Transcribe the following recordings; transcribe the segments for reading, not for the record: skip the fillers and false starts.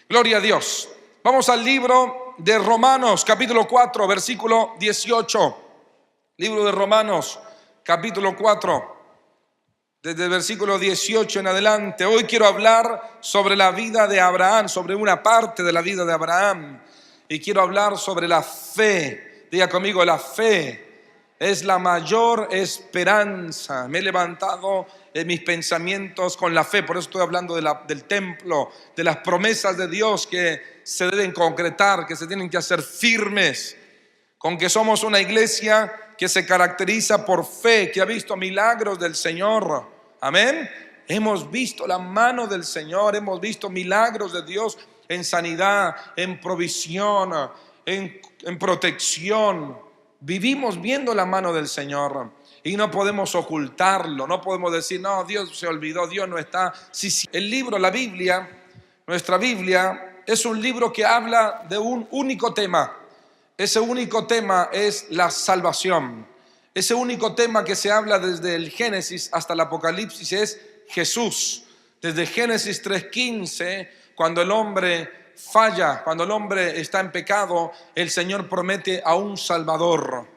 Gloria a Dios. Vamos al libro de Romanos, capítulo 4, versículo 18. Libro de Romanos, capítulo 4, desde el versículo 18 en adelante. Hoy quiero hablar sobre la vida de Abraham, sobre una parte de la vida de Abraham. Y quiero hablar sobre la fe. Diga conmigo, la fe es la mayor esperanza. Me he levantado en mis pensamientos con la fe. Por eso estoy hablando del templo, de las promesas de Dios que se deben concretar, que se tienen que hacer firmes. Con que somos una iglesia que se caracteriza por fe, que ha visto milagros del Señor. Amén. Hemos visto la mano del Señor, hemos visto milagros de Dios en sanidad, en provisión, en protección. Vivimos viendo la mano del Señor y no podemos ocultarlo. No podemos decir, no, Dios se olvidó, Dios no está. Sí. El libro, la Biblia, nuestra Biblia, es un libro que habla de un único tema. Ese único tema es la salvación. Ese único tema que se habla desde el Génesis hasta el Apocalipsis es Jesús. Desde Génesis 3:15, cuando el hombre falla, cuando el hombre está en pecado, el Señor promete a un Salvador.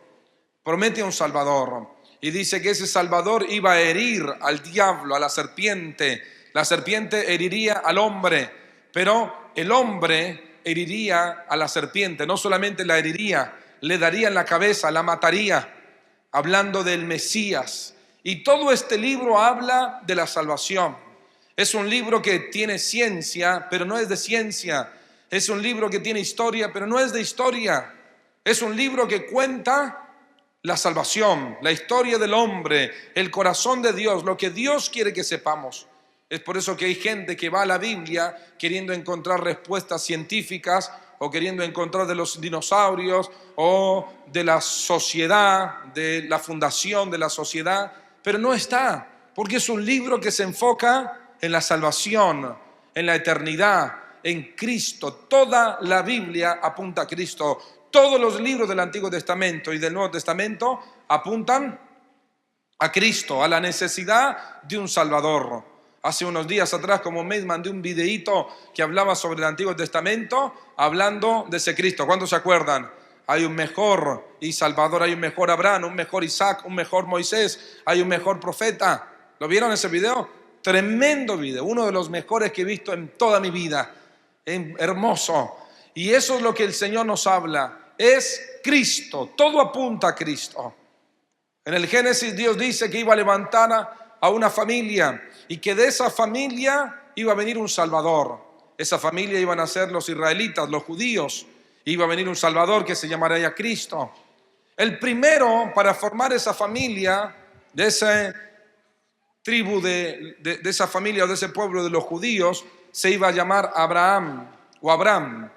Promete a un Salvador. Y dice que ese Salvador iba a herir al diablo, a la serpiente. La serpiente heriría al hombre, pero el hombre heriría a la serpiente. No solamente la heriría, le daría en la cabeza, la mataría, hablando del Mesías. Y todo este libro habla de la salvación. Es un libro que tiene ciencia, pero no es de ciencia. Es un libro que tiene historia, pero no es de historia. Es un libro que cuenta la salvación, la historia del hombre, el corazón de Dios, lo que Dios quiere que sepamos. Es por eso que hay gente que va a la Biblia queriendo encontrar respuestas científicas o queriendo encontrar de los dinosaurios o de la sociedad, de la fundación de la sociedad, pero no está, porque es un libro que se enfoca en la salvación, en la eternidad, en Cristo. Toda la Biblia apunta a Cristo. Todos los libros del Antiguo Testamento y del Nuevo Testamento apuntan a Cristo, a la necesidad de un Salvador. Hace unos días atrás, como me mandé un videíto que hablaba sobre el Antiguo Testamento, hablando de ese Cristo. ¿Cuántos se acuerdan? Hay un mejor y Salvador, hay un mejor Abraham, un mejor Isaac, un mejor Moisés, hay un mejor profeta. ¿Lo vieron ese video? Tremendo video, uno de los mejores que he visto en toda mi vida. Hermoso. Y eso es lo que el Señor nos habla. Es Cristo, todo apunta a Cristo. En el Génesis Dios dice que iba a levantar a una familia y que de esa familia iba a venir un Salvador. Esa familia iban a ser los israelitas, los judíos. Iba a venir un Salvador que se llamaría Cristo. El primero para formar esa familia, de esa tribu, de esa familia o de ese pueblo de los judíos, se iba a llamar Abraham o Abram.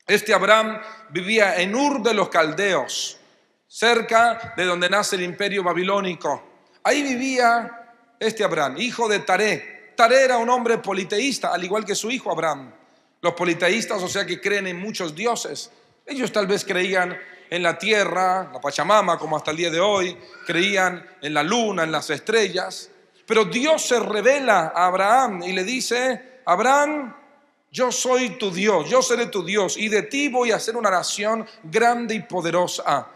Este Abraham vivía en Ur de los Caldeos, cerca de donde nace el imperio babilónico. Ahí vivía este Abraham, hijo de Taré. Taré era un hombre politeísta, al igual que su hijo Abraham. Los politeístas, o sea que creen en muchos dioses. Ellos tal vez creían en la tierra, la Pachamama, como hasta el día de hoy. Creían en la luna, en las estrellas. Pero Dios se revela a Abraham y le dice: Abraham, yo soy tu Dios, yo seré tu Dios, y de ti voy a hacer una nación grande y poderosa.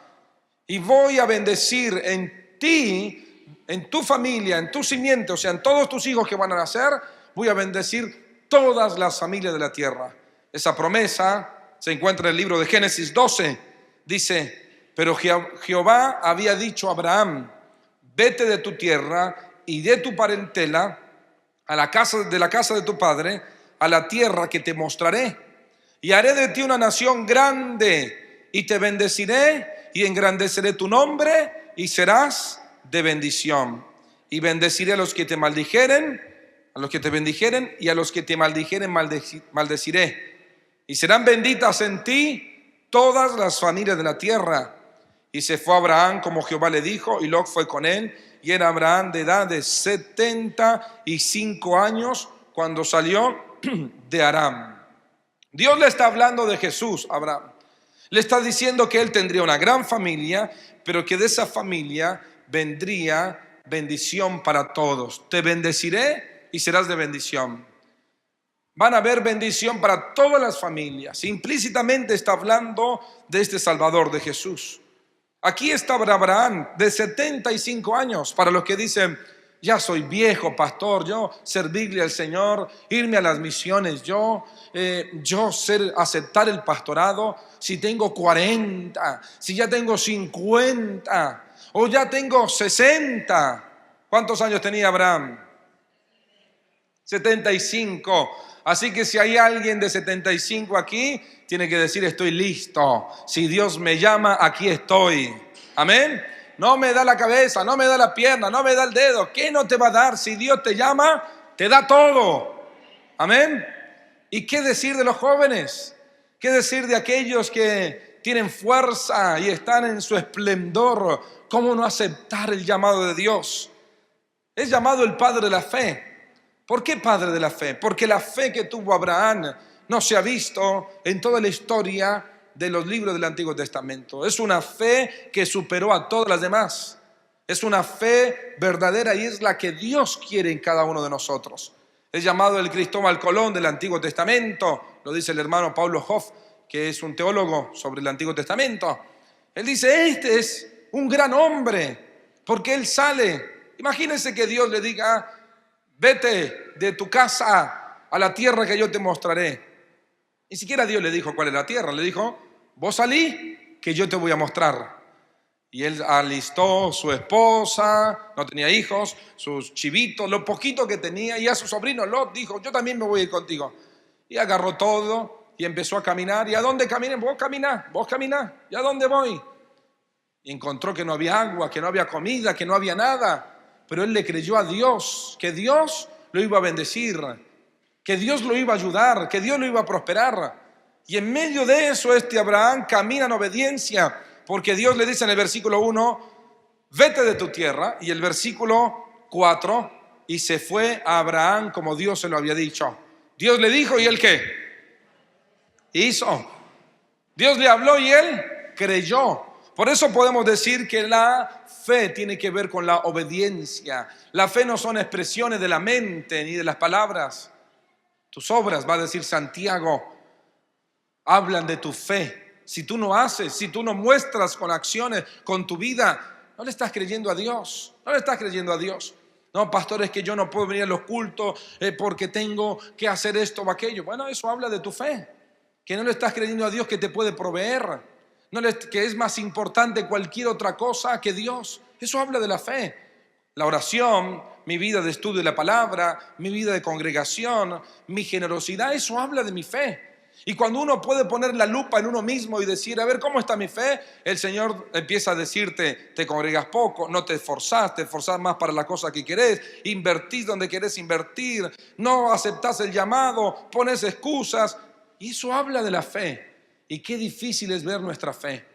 Y voy a bendecir en ti, en tu familia, en tu simiente, o sea, en todos tus hijos que van a nacer, voy a bendecir todas las familias de la tierra. Esa promesa se encuentra en el libro de Génesis 12. Dice: pero Jehová había dicho a Abraham: vete de tu tierra y de tu parentela a la casa de tu padre, a la tierra que te mostraré, y haré de ti una nación grande, y te bendeciré y engrandeceré tu nombre, y serás de bendición. Y bendeciré a los que te maldijeren, a los que te bendijeren, y a los que te maldijeren maldeciré. Y serán benditas en ti todas las familias de la tierra. Y se fue Abraham como Jehová le dijo, y Lot fue con él, y era Abraham de edad de 75 años cuando salió de Aram. Dios le está hablando de Jesús a Abraham. Le está diciendo que él tendría una gran familia, pero que de esa familia vendría bendición para todos. Te bendeciré y serás de bendición. van a haber bendición para todas las familias. Implícitamente está hablando de este Salvador, de Jesús. Aquí está Abraham de 75 años, para los que dicen, ya soy viejo, pastor, yo servirle al Señor, irme a las misiones, yo aceptar el pastorado, si tengo 40, si ya tengo 50 o ya tengo 60. ¿Cuántos años tenía Abraham? 75. Así que si hay alguien de 75 aquí, tiene que decir, estoy listo. Si Dios me llama, aquí estoy. Amén. No me da la cabeza, no me da la pierna, no me da el dedo. ¿Qué no te va a dar? Si Dios te llama, te da todo. Amén. ¿Y qué decir de los jóvenes? ¿Qué decir de aquellos que tienen fuerza y están en su esplendor? ¿Cómo no aceptar el llamado de Dios? Es llamado el padre de la fe. ¿Por qué padre de la fe? Porque la fe que tuvo Abraham no se ha visto en toda la historia de los libros del Antiguo Testamento. Es una fe que superó a todas las demás. Es una fe verdadera y es la que Dios quiere en cada uno de nosotros. Es llamado el Cristóbal Colón del Antiguo Testamento. Lo dice el hermano Paulo Hoff, que es un teólogo sobre el Antiguo Testamento. Él dice, este es un gran hombre, porque él sale. Imagínense que Dios le diga, vete de tu casa a la tierra que yo te mostraré. Ni siquiera Dios le dijo cuál es la tierra, le dijo, vos salí que yo te voy a mostrar. Y él alistó su esposa, no tenía hijos, sus chivitos, lo poquito que tenía, y a su sobrino Lot dijo, yo también me voy a ir contigo. Y agarró todo y empezó a caminar. ¿Y a dónde caminé? Vos caminás. ¿Y a dónde voy? Y encontró que no había agua, que no había comida, que no había nada. Pero él le creyó a Dios, que Dios lo iba a bendecir, que Dios lo iba a ayudar, que Dios lo iba a prosperar. Y en medio de eso Abraham camina en obediencia, porque Dios le dice en el versículo 1, vete de tu tierra, y el versículo 4, y se fue a Abraham como Dios se lo había dicho. Dios le dijo, ¿y él qué? Hizo. Dios le habló y él creyó. Por eso podemos decir que la fe tiene que ver con la obediencia. La fe no son expresiones de la mente ni de las palabras. Tus obras, va a decir Santiago, hablan de tu fe. Si tú no haces, si tú no muestras con acciones, con tu vida, no le estás creyendo a Dios. No le estás creyendo a Dios. No, pastor, es que yo no puedo venir a los cultos porque tengo que hacer esto o aquello. Bueno, eso habla de tu fe. Que no le estás creyendo a Dios que te puede proveer. Que es más importante cualquier otra cosa que Dios. Eso habla de la fe. La oración, mi vida de estudio de la palabra, mi vida de congregación, mi generosidad, eso habla de mi fe. Y cuando uno puede poner la lupa en uno mismo y decir, a ver, ¿cómo está mi fe? El Señor empieza a decirte, te congregas poco, no te esforzás más para la cosa que querés, invertís donde querés invertir, no aceptás el llamado, pones excusas. Y eso habla de la fe. Y qué difícil es ver nuestra fe.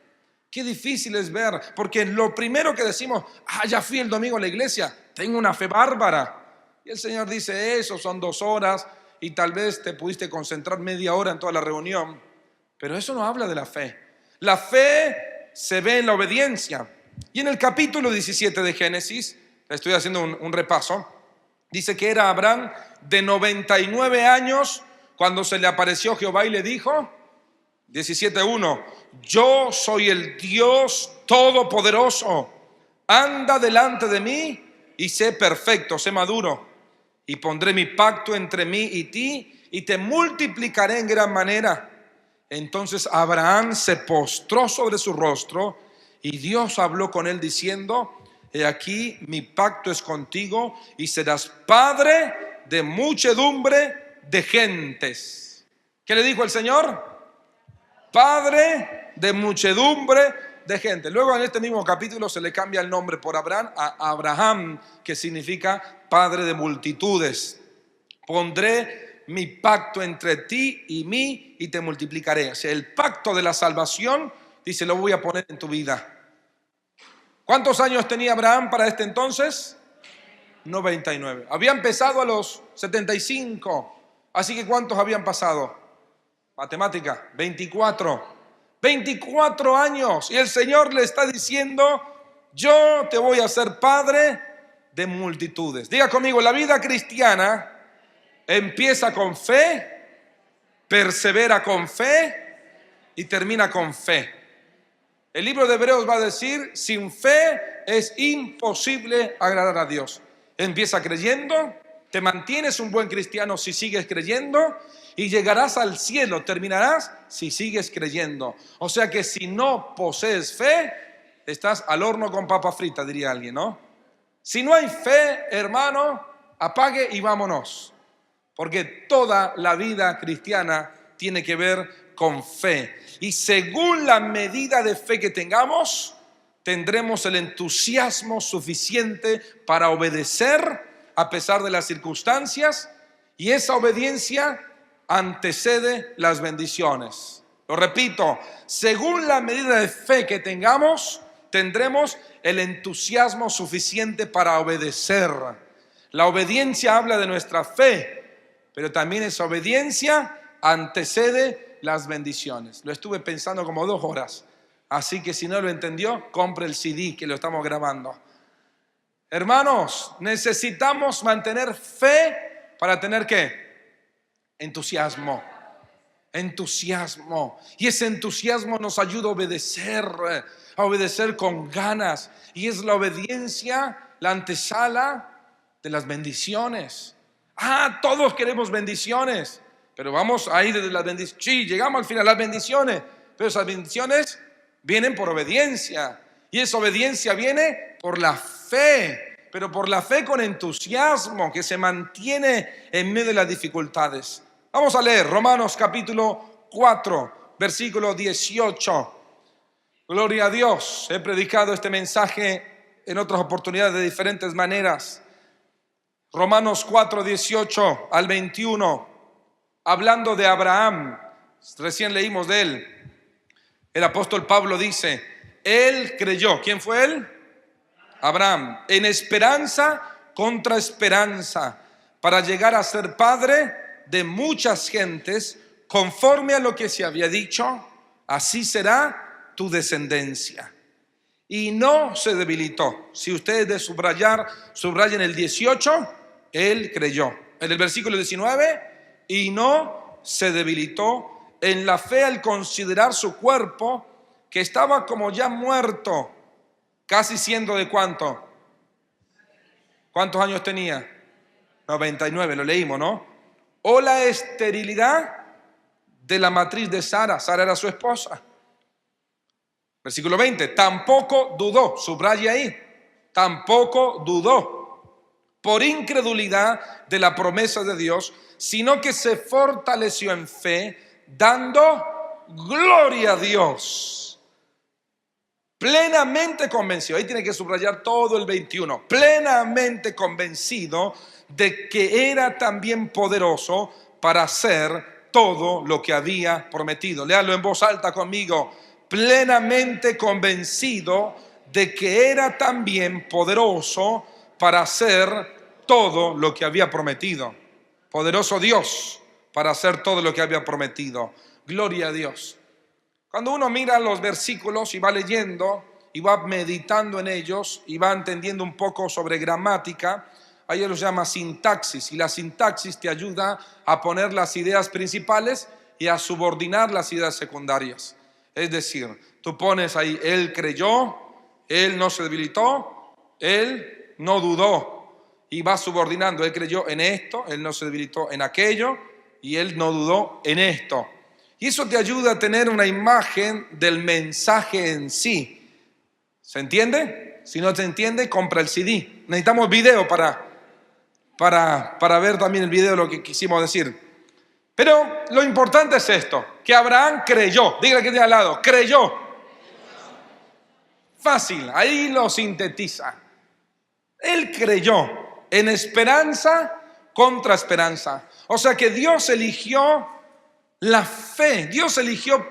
Qué difícil es ver, porque lo primero que decimos, ya fui el domingo a la iglesia, tengo una fe bárbara. Y el Señor dice, eso son 2 horas y tal vez te pudiste concentrar media hora en toda la reunión. Pero eso no habla de la fe. La fe se ve en la obediencia. Y en el capítulo 17 de Génesis, estoy haciendo un repaso, dice que era Abraham de 99 años cuando se le apareció Jehová y le dijo, 17:1, yo soy el Dios todopoderoso, anda delante de mí y sé perfecto, sé maduro, y pondré mi pacto entre mí y ti y te multiplicaré en gran manera. Entonces Abraham se postró sobre su rostro y Dios habló con él diciendo, he aquí mi pacto es contigo y serás padre de muchedumbre de gentes. ¿Qué le dijo el Señor? Padre de muchedumbre de gente. Luego en este mismo capítulo se le cambia el nombre por Abraham a Abraham, que significa padre de multitudes. Pondré mi pacto entre ti y mí y te multiplicaré. O sea, el pacto de la salvación, dice, lo voy a poner en tu vida. ¿Cuántos años tenía Abraham para este entonces? 99. Había empezado a los 75. Así que ¿cuántos habían pasado? Matemática, 24 años. Y el Señor le está diciendo, yo te voy a hacer padre de multitudes. Diga conmigo, la vida cristiana Empieza con fe, persevera con fe y termina con fe. El libro de Hebreos va a decir, sin fe es imposible agradar a Dios. Empieza creyendo, te mantienes un buen cristiano si sigues creyendo y llegarás al cielo, terminarás si sigues creyendo. O sea que si no posees fe, estás al horno con papa frita, diría alguien, ¿no? Si no hay fe, hermano, apague y vámonos. Porque toda la vida cristiana tiene que ver con fe. Y según la medida de fe que tengamos, tendremos el entusiasmo suficiente para obedecer a pesar de las circunstancias. Y esa obediencia antecede las bendiciones. Lo repito, según la medida de fe que tengamos, tendremos el entusiasmo suficiente para obedecer. La obediencia habla de nuestra fe, pero también esa obediencia antecede las bendiciones. Lo estuve pensando como 2 horas, así que si no lo entendió, compre el CD que lo estamos grabando. Hermanos, necesitamos mantener fe para tener ¿qué? Entusiasmo. Entusiasmo. Y ese entusiasmo nos ayuda a obedecer con ganas. Y es la obediencia, la antesala de las bendiciones. Todos queremos bendiciones, pero vamos a ir desde las bendiciones. Sí, llegamos al final a las bendiciones, pero esas bendiciones vienen por obediencia. Y esa obediencia viene por la fe, pero por la fe con entusiasmo que se mantiene en medio de las dificultades. Vamos a leer Romanos capítulo 4, versículo 18. Gloria a Dios. He predicado este mensaje en otras oportunidades de diferentes maneras. Romanos 4, 18 al 21, hablando de Abraham, recién leímos de él. El apóstol Pablo dice, él creyó. ¿Quién fue él? Abraham. En esperanza contra esperanza, para llegar a ser padre de muchas gentes, conforme a lo que se había dicho, así será tu descendencia. Y no se debilitó. Si ustedes de subrayen el 18, él creyó. En el versículo 19, y no se debilitó en la fe al considerar su cuerpo, que estaba como ya muerto, casi siendo de ¿cuánto? ¿Cuántos años tenía? 99, lo leímos, ¿no? O la esterilidad de la matriz de Sara. Sara era su esposa. Versículo 20, tampoco dudó, subraya ahí, tampoco dudó por incredulidad de la promesa de Dios, sino que se fortaleció en fe, dando gloria a Dios. Plenamente convencido, ahí tiene que subrayar todo el 21, plenamente convencido de que era también poderoso para hacer todo lo que había prometido. Léalo en voz alta conmigo. Plenamente convencido de que era también poderoso para hacer todo lo que había prometido. Poderoso Dios para hacer todo lo que había prometido. Gloria a Dios. Cuando uno mira los versículos y va leyendo y va meditando en ellos y va entendiendo un poco sobre gramática, ahí lo llama sintaxis, y la sintaxis te ayuda a poner las ideas principales y a subordinar las ideas secundarias. Es decir, tú pones ahí, él creyó, él no se debilitó, él no dudó, y va subordinando, él creyó en esto, él no se debilitó en aquello, y él no dudó en esto. Y eso te ayuda a tener una imagen del mensaje en sí. ¿Se entiende? Si no se entiende, compra el CD. Necesitamos video para ver también el video de lo que quisimos decir. Pero lo importante es esto, que Abraham creyó. Dígale que tiene al lado, creyó. Fácil, ahí lo sintetiza. Él creyó en esperanza contra esperanza. O sea que Dios eligió la fe. Dios eligió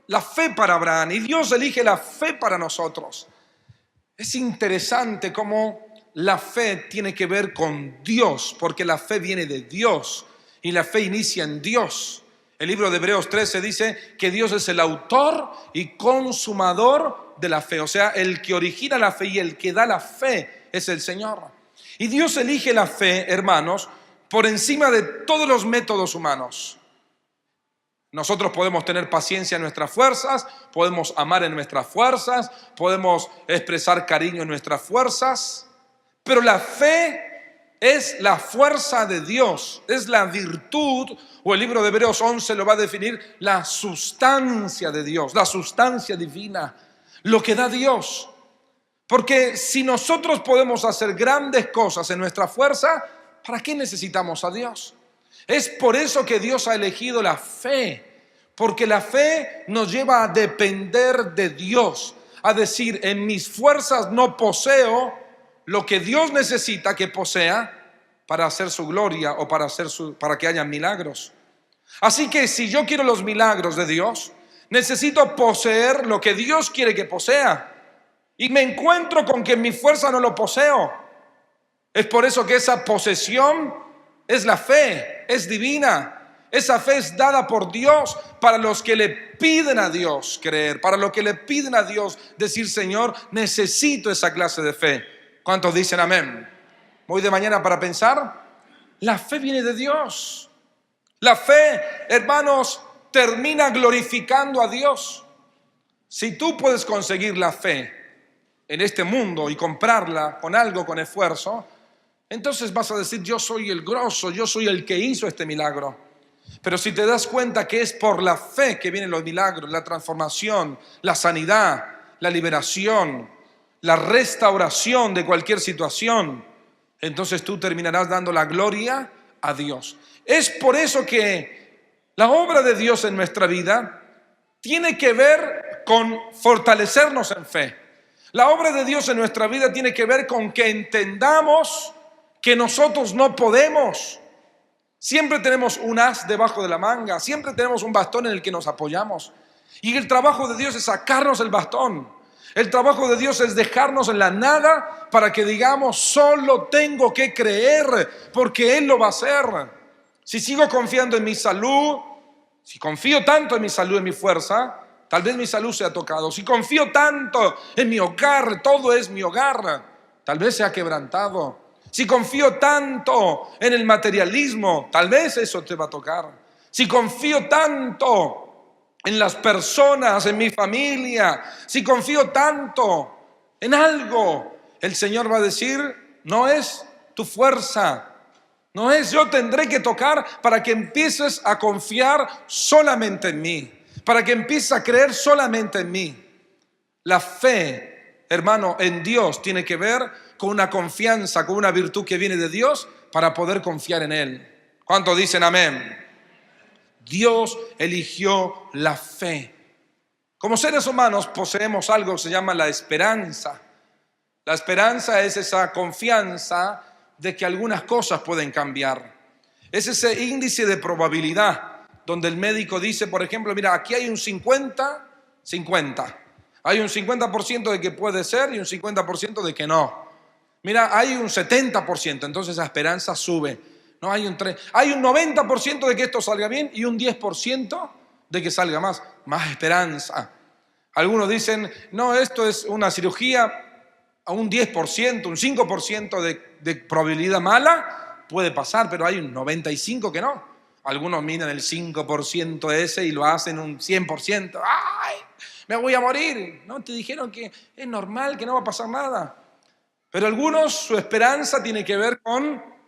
la fe para Abraham y Dios elige la fe para nosotros. Es interesante cómo la fe tiene que ver con Dios, porque la fe viene de Dios. Y la fe inicia en Dios. El libro de Hebreos 13 dice que Dios es el autor y consumador de la fe. O sea, el que origina la fe y el que da la fe es el Señor. Y Dios elige la fe, hermanos, por encima de todos los métodos humanos. Nosotros podemos tener paciencia en nuestras fuerzas, podemos amar en nuestras fuerzas, podemos expresar cariño en nuestras fuerzas, pero la fe es la fuerza de Dios, es la virtud, o el libro de Hebreos 11 lo va a definir, la sustancia de Dios, la sustancia divina, lo que da Dios. Porque si nosotros podemos hacer grandes cosas en nuestra fuerza, ¿para qué necesitamos a Dios? Es por eso que Dios ha elegido la fe, porque la fe nos lleva a depender de Dios, a decir, en mis fuerzas no poseo lo que Dios necesita que posea para hacer su gloria o para que haya milagros. Así que si yo quiero los milagros de Dios, necesito poseer lo que Dios quiere que posea. Y me encuentro con que en mi fuerza no lo poseo. Es por eso que esa posesión es la fe, es divina. Esa fe es dada por Dios para los que le piden a Dios creer, para los que le piden a Dios decir, Señor, necesito esa clase de fe. ¿Cuántos dicen amén? Voy de mañana para pensar. La fe viene de Dios. La fe, hermanos, termina glorificando a Dios. Si tú puedes conseguir la fe en este mundo y comprarla con algo, con esfuerzo, entonces vas a decir, yo soy el grosso, yo soy el que hizo este milagro. Pero si te das cuenta que es por la fe que vienen los milagros, la transformación, la sanidad, la liberación, la restauración de cualquier situación, entonces tú terminarás dando la gloria a Dios. Es por eso que la obra de Dios en nuestra vida tiene que ver con fortalecernos en fe. La obra de Dios en nuestra vida tiene que ver con que entendamos que nosotros no podemos. Siempre tenemos un as debajo de la manga, siempre tenemos un bastón en el que nos apoyamos. Y el trabajo de Dios es sacarnos el bastón. El trabajo de Dios es dejarnos en la nada para que digamos, solo tengo que creer porque Él lo va a hacer. Si sigo confiando en mi salud, si confío tanto en mi salud, en mi fuerza, tal vez mi salud sea tocado. Si confío tanto en mi hogar, todo es mi hogar, tal vez sea quebrantado. Si confío tanto en el materialismo, tal vez eso te va a tocar. Si confío tanto en las personas, en mi familia, si confío tanto en algo, el Señor va a decir, no es tu fuerza, no es yo tendré que tocar para que empieces a confiar solamente en mí, para que empieces a creer solamente en mí. La fe, hermano, en Dios tiene que ver con una confianza, con una virtud que viene de Dios para poder confiar en Él. ¿Cuántos dicen amén? Dios eligió la fe. Como seres humanos poseemos algo que se llama la esperanza. La esperanza es esa confianza de que algunas cosas pueden cambiar. Es ese índice de probabilidad donde el médico dice, por ejemplo, mira, aquí hay un 50-50. Hay un 50% de que puede ser y un 50% de que no. Mira, hay un 70%, entonces la esperanza sube. No, hay un 90% de que esto salga bien y un 10% de que salga más esperanza. Algunos dicen, no, esto es una cirugía a un 10%, un 5% de probabilidad mala, puede pasar, pero hay un 95% que no. Algunos miran el 5% ese y lo hacen un 100%. ¡Ay! Me voy a morir. No, te dijeron que es normal, que no va a pasar nada. Pero algunos, su esperanza tiene que ver con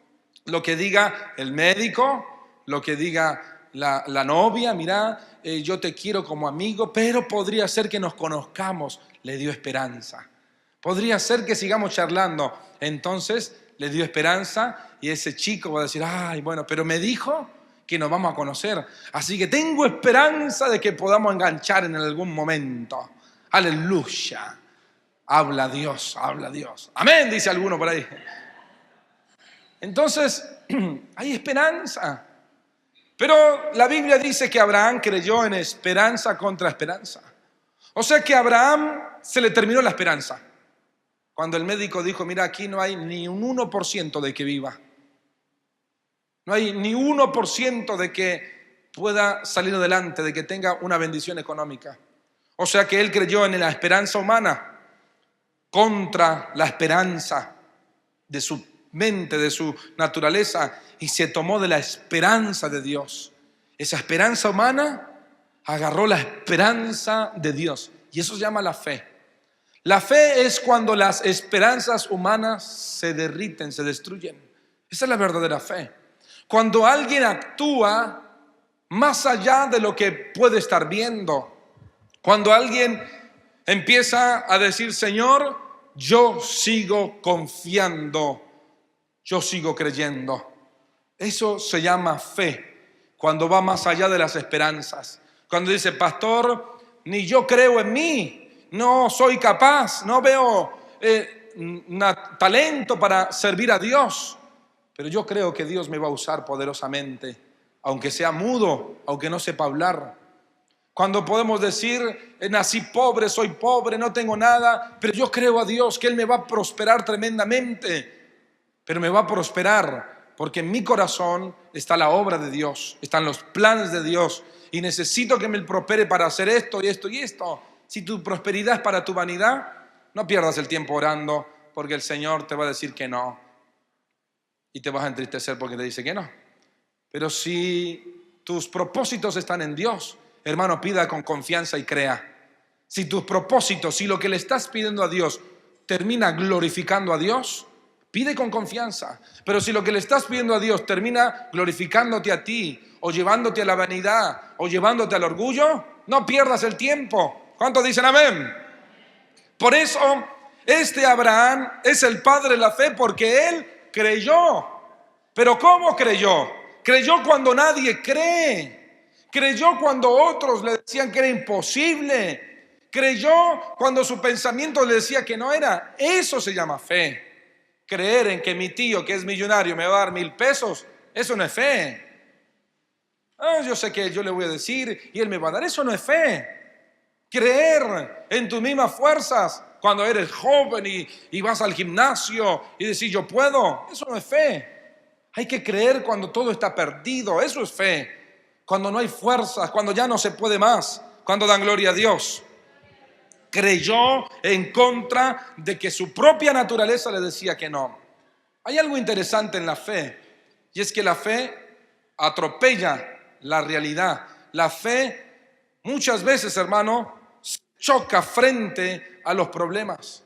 lo que diga el médico, lo que diga la novia, mira, yo te quiero como amigo, pero podría ser que nos conozcamos, le dio esperanza. Podría ser que sigamos charlando, entonces le dio esperanza y ese chico va a decir, ay, bueno, pero me dijo que nos vamos a conocer, así que tengo esperanza de que podamos enganchar en algún momento. Aleluya. Habla Dios, habla Dios. Amén, dice alguno por ahí. Entonces, hay esperanza. Pero la Biblia dice que Abraham creyó en esperanza contra esperanza. O sea que a Abraham se le terminó la esperanza. Cuando el médico dijo, mira, aquí no hay ni un 1% de que viva. No hay ni 1% de que pueda salir adelante, de que tenga una bendición económica. O sea que él creyó en la esperanza humana contra la esperanza de su mente, de su naturaleza, y se tomó de la esperanza de Dios. Esa esperanza humana agarró la esperanza de Dios, y eso se llama la fe. La fe es cuando las esperanzas humanas se derriten, se destruyen. Esa es la verdadera fe. Cuando alguien actúa más allá de lo que puede estar viendo. Cuando alguien empieza a decir: Señor, yo sigo confiando, yo sigo creyendo. Eso se llama fe, cuando va más allá de las esperanzas. Cuando dice: pastor, ni yo creo en mí, no soy capaz, no veo talento para servir a Dios, pero yo creo que Dios me va a usar poderosamente, aunque sea mudo, aunque no sepa hablar. Cuando podemos decir: nací pobre, soy pobre, no tengo nada, pero yo creo a Dios que Él me va a prosperar tremendamente, pero me va a prosperar porque en mi corazón está la obra de Dios, están los planes de Dios, y necesito que me prospere para hacer esto y esto y esto. Si tu prosperidad es para tu vanidad, no pierdas el tiempo orando, porque el Señor te va a decir que no, y te vas a entristecer porque te dice que no. Pero si tus propósitos están en Dios, hermano, pida con confianza y crea. Si tus propósitos, si lo que le estás pidiendo a Dios termina glorificando a Dios, pide con confianza. Pero si lo que le estás pidiendo a Dios termina glorificándote a ti, o llevándote a la vanidad, o llevándote al orgullo, no pierdas el tiempo. ¿Cuántos dicen amén? Por eso, este Abraham es el padre de la fe, porque él creyó. Pero ¿cómo creyó? Creyó cuando nadie cree. Creyó cuando otros le decían que era imposible. Creyó cuando su pensamiento le decía que no era. Eso se llama fe. Creer en que mi tío, que es millonario, me va a dar 1,000 pesos, eso no es fe. Yo sé que yo le voy a decir y él me va a dar. Eso no es fe. Creer en tus mismas fuerzas cuando eres joven y vas al gimnasio y decís: yo puedo, eso no es fe. Hay que creer cuando todo está perdido, eso es fe. Cuando no hay fuerzas, cuando ya no se puede más, cuando dan gloria a Dios. Creyó en contra de que su propia naturaleza le decía que no. Hay algo interesante en la fe, y es que la fe atropella la realidad. La fe muchas veces, hermano, choca frente a los problemas,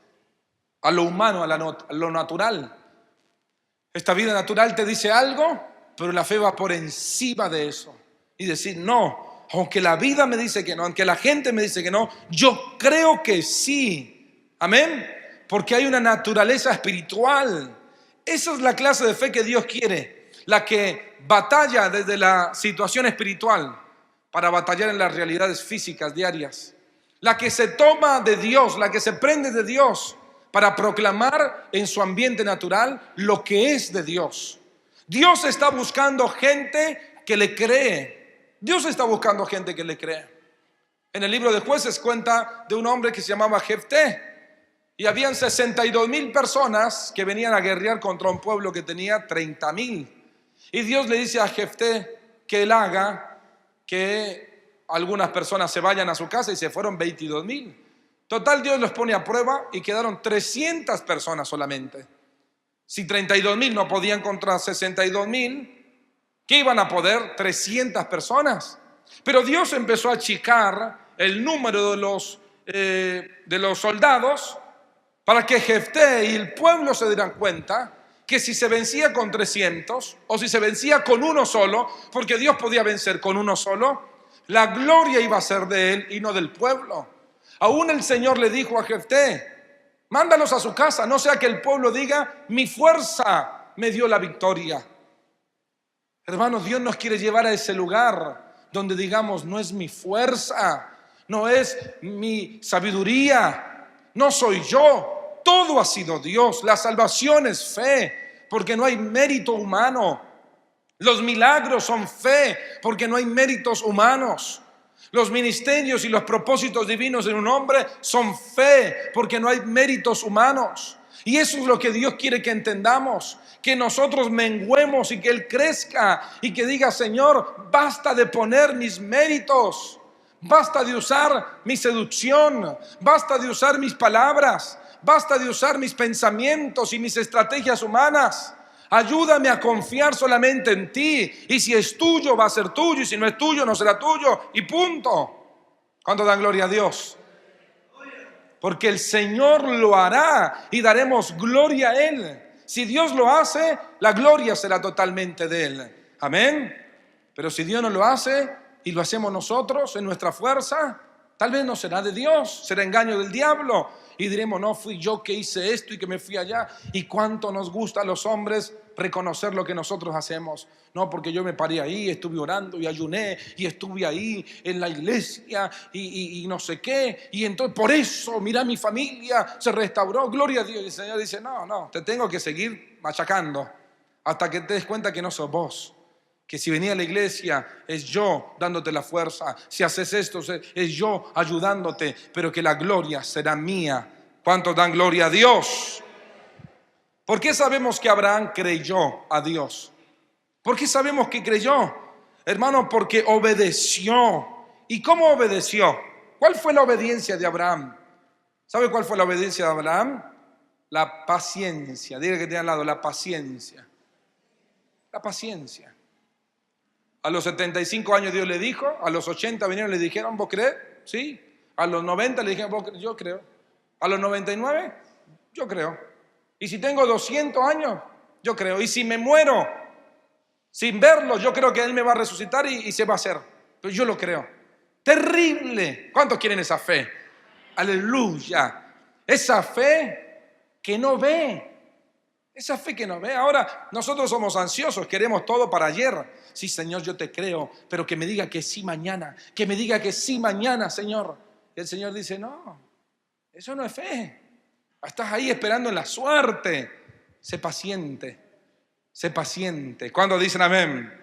a lo humano, a lo natural. Esta vida natural te dice algo, pero la fe va por encima de eso y decir: no, aunque la vida me dice que no, aunque la gente me dice que no, yo creo que sí. Amén. Porque hay una naturaleza espiritual. Esa es la clase de fe que Dios quiere, la que batalla desde la situación espiritual para batallar en las realidades físicas diarias, la que se toma de Dios, la que se prende de Dios para proclamar en su ambiente natural lo que es de Dios. Dios está buscando gente que le cree. Dios está buscando gente que le cree. En el libro de Jueces cuenta de un hombre que se llamaba Jefté, y habían 62,000 personas que venían a guerrear contra un pueblo que tenía 30,000. Y Dios le dice a Jefté que él haga que algunas personas se vayan a su casa, y se fueron 22,000. Total, Dios los pone a prueba y quedaron 300 personas solamente. Si 32,000 no podían contra 62,000, ¿qué iban a poder? 300 personas. Pero Dios empezó a achicar el número de los soldados para que Jefté y el pueblo se dieran cuenta que si se vencía con 300 o si se vencía con uno solo, porque Dios podía vencer con uno solo, la gloria iba a ser de él y no del pueblo. Aún el Señor le dijo a Jefté: mándalos a su casa, no sea que el pueblo diga: mi fuerza me dio la victoria. Hermanos, Dios nos quiere llevar a ese lugar donde digamos: no es mi fuerza, no es mi sabiduría, no soy yo, todo ha sido Dios. La salvación es fe, porque no hay mérito humano. Los milagros son fe, porque no hay méritos humanos. Los ministerios y los propósitos divinos en un hombre son fe, porque no hay méritos humanos. Y eso es lo que Dios quiere que entendamos, que nosotros menguemos y que Él crezca, y que diga: Señor, basta de poner mis méritos, basta de usar mi seducción, basta de usar mis palabras, basta de usar mis pensamientos y mis estrategias humanas. Ayúdame a confiar solamente en ti. Y si es tuyo, va a ser tuyo. Y si no es tuyo, no será tuyo. Y punto. ¿Cuánto dan gloria a Dios? Porque el Señor lo hará y daremos gloria a Él. Si Dios lo hace, la gloria será totalmente de Él. Amén. Pero si Dios no lo hace y lo hacemos nosotros en nuestra fuerza, tal vez no será de Dios, será engaño del diablo. Y diremos, no, fui yo que hice esto y que me fui allá. Y cuánto nos gusta a los hombres reconocer lo que nosotros hacemos. No, porque yo me paré ahí, estuve orando y ayuné y estuve ahí en la iglesia y no sé qué. Y entonces por eso, mira, mi familia se restauró, gloria a Dios. Y el Señor dice, no, te tengo que seguir machacando hasta que te des cuenta que no sos vos. Que si venía a la iglesia es yo dándote la fuerza, si haces esto es yo ayudándote, pero que la gloria será mía. ¿Cuántos dan gloria a Dios? ¿Por qué sabemos que Abraham creyó a Dios? ¿Por qué sabemos que creyó? Hermano, porque obedeció. ¿Y cómo obedeció? ¿Cuál fue la obediencia de Abraham? ¿Sabe cuál fue la obediencia de Abraham? La paciencia. Diga que tiene al lado, la paciencia. La paciencia. A los 75 años Dios le dijo, a los 80 vinieron y le dijeron, ¿vos crees? Sí. A los 90 le dijeron, yo creo. A los 99, yo creo. Y si tengo 200 años, yo creo. Y si me muero sin verlo, yo creo que Él me va a resucitar y se va a hacer. Pero yo lo creo. Terrible. ¿Cuántos quieren esa fe? Aleluya. Esa fe que no ve. Esa fe que no ve. Ahora, nosotros somos ansiosos, queremos todo para ayer. Sí, Señor, yo te creo, pero que me diga que sí mañana. Que me diga que sí mañana, Señor. Y el Señor dice, no, eso no es fe. Estás ahí esperando en la suerte. Sé paciente, sé paciente. ¿Cuándo dicen amén?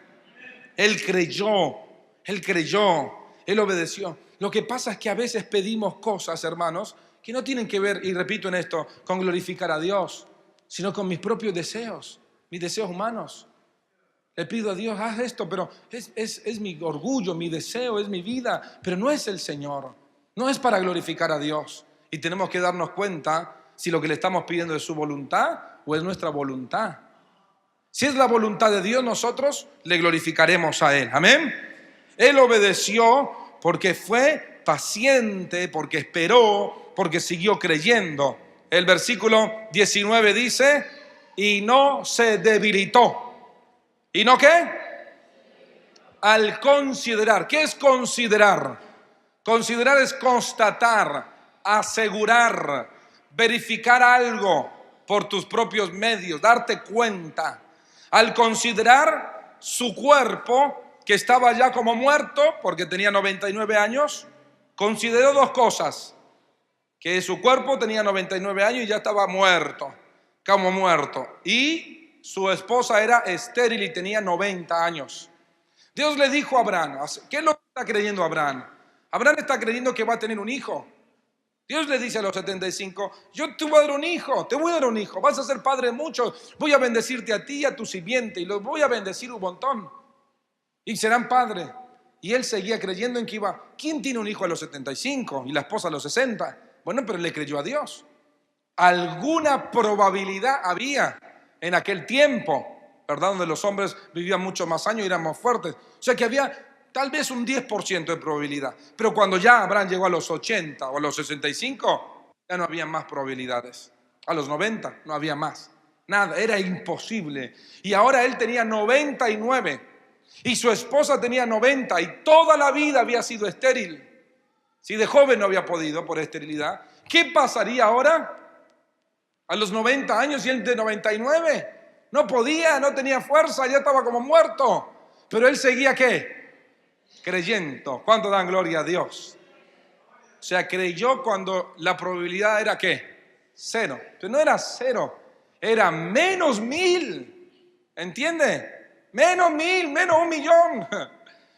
Él creyó, Él obedeció. Lo que pasa es que a veces pedimos cosas, hermanos, que no tienen que ver, y repito en esto, con glorificar a Dios, sino con mis propios deseos, mis deseos humanos. Le pido a Dios, haz esto, pero es mi orgullo, mi deseo, es mi vida, pero no es el Señor, no es para glorificar a Dios. Y tenemos que darnos cuenta si lo que le estamos pidiendo es su voluntad o es nuestra voluntad. Si es la voluntad de Dios, nosotros le glorificaremos a Él. Amén. Él obedeció porque fue paciente, porque esperó, porque siguió creyendo. El versículo 19 dice, y no se debilitó. ¿Y no qué? Al considerar. ¿Qué es considerar? Considerar es constatar, asegurar, verificar algo por tus propios medios, darte cuenta. Al considerar su cuerpo, que estaba ya como muerto, porque tenía 99 años, consideró dos cosas. Que su cuerpo tenía 99 años y ya estaba muerto, como muerto. Y su esposa era estéril y tenía 90 años. Dios le dijo a Abraham, ¿qué es lo que está creyendo Abraham? Abraham está creyendo que va a tener un hijo. Dios le dice a los 75, yo te voy a dar un hijo, te voy a dar un hijo, vas a ser padre de muchos, voy a bendecirte a ti y a tu simiente y los voy a bendecir un montón. Y serán padres. Y él seguía creyendo en que iba. ¿Quién tiene un hijo a los 75 y la esposa a los 60? Bueno, pero le creyó a Dios. Alguna probabilidad había en aquel tiempo, ¿verdad? Donde los hombres vivían mucho más años y eran más fuertes. O sea que había tal vez un 10% de probabilidad. Pero cuando ya Abraham llegó a los 80 o a los 65, ya no había más probabilidades. A los 90 no había más. Nada, era imposible. Y ahora él tenía 99 y su esposa tenía 90 y toda la vida había sido estéril. Si de joven no había podido por esterilidad, ¿qué pasaría ahora? A los 90 años y él de 99. No podía, no tenía fuerza, ya estaba como muerto. Pero él seguía ¿qué? Creyendo. ¿Cuánto dan gloria a Dios? O sea, creyó cuando la probabilidad era ¿qué? 0. Entonces no era 0, era menos 1000. ¿Entiende? Menos 1000, menos 1.000.000,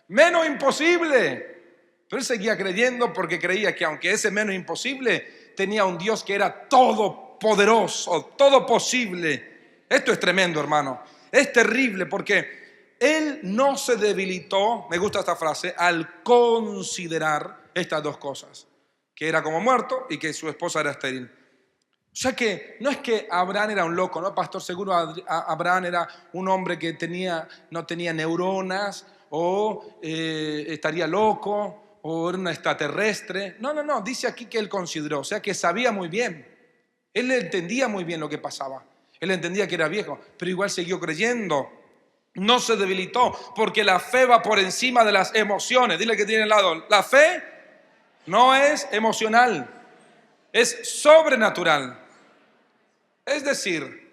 menos imposible. Pero él seguía creyendo porque creía que aunque ese menos imposible, tenía un Dios que era todopoderoso, todo posible. Esto es tremendo, hermano. Es terrible porque él no se debilitó, me gusta esta frase, al considerar estas dos cosas. Que era como muerto y que su esposa era estéril. O sea que no es que Abraham era un loco, ¿no, pastor? Seguro Abraham era un hombre que no tenía neuronas o estaría loco o era un extraterrestre. No, dice aquí que él consideró, o sea que sabía muy bien. Él entendía muy bien lo que pasaba. Él entendía que era viejo, pero igual siguió creyendo. No se debilitó porque la fe va por encima de las emociones. Dile que tiene al lado, la fe no es emocional, es sobrenatural. Es decir,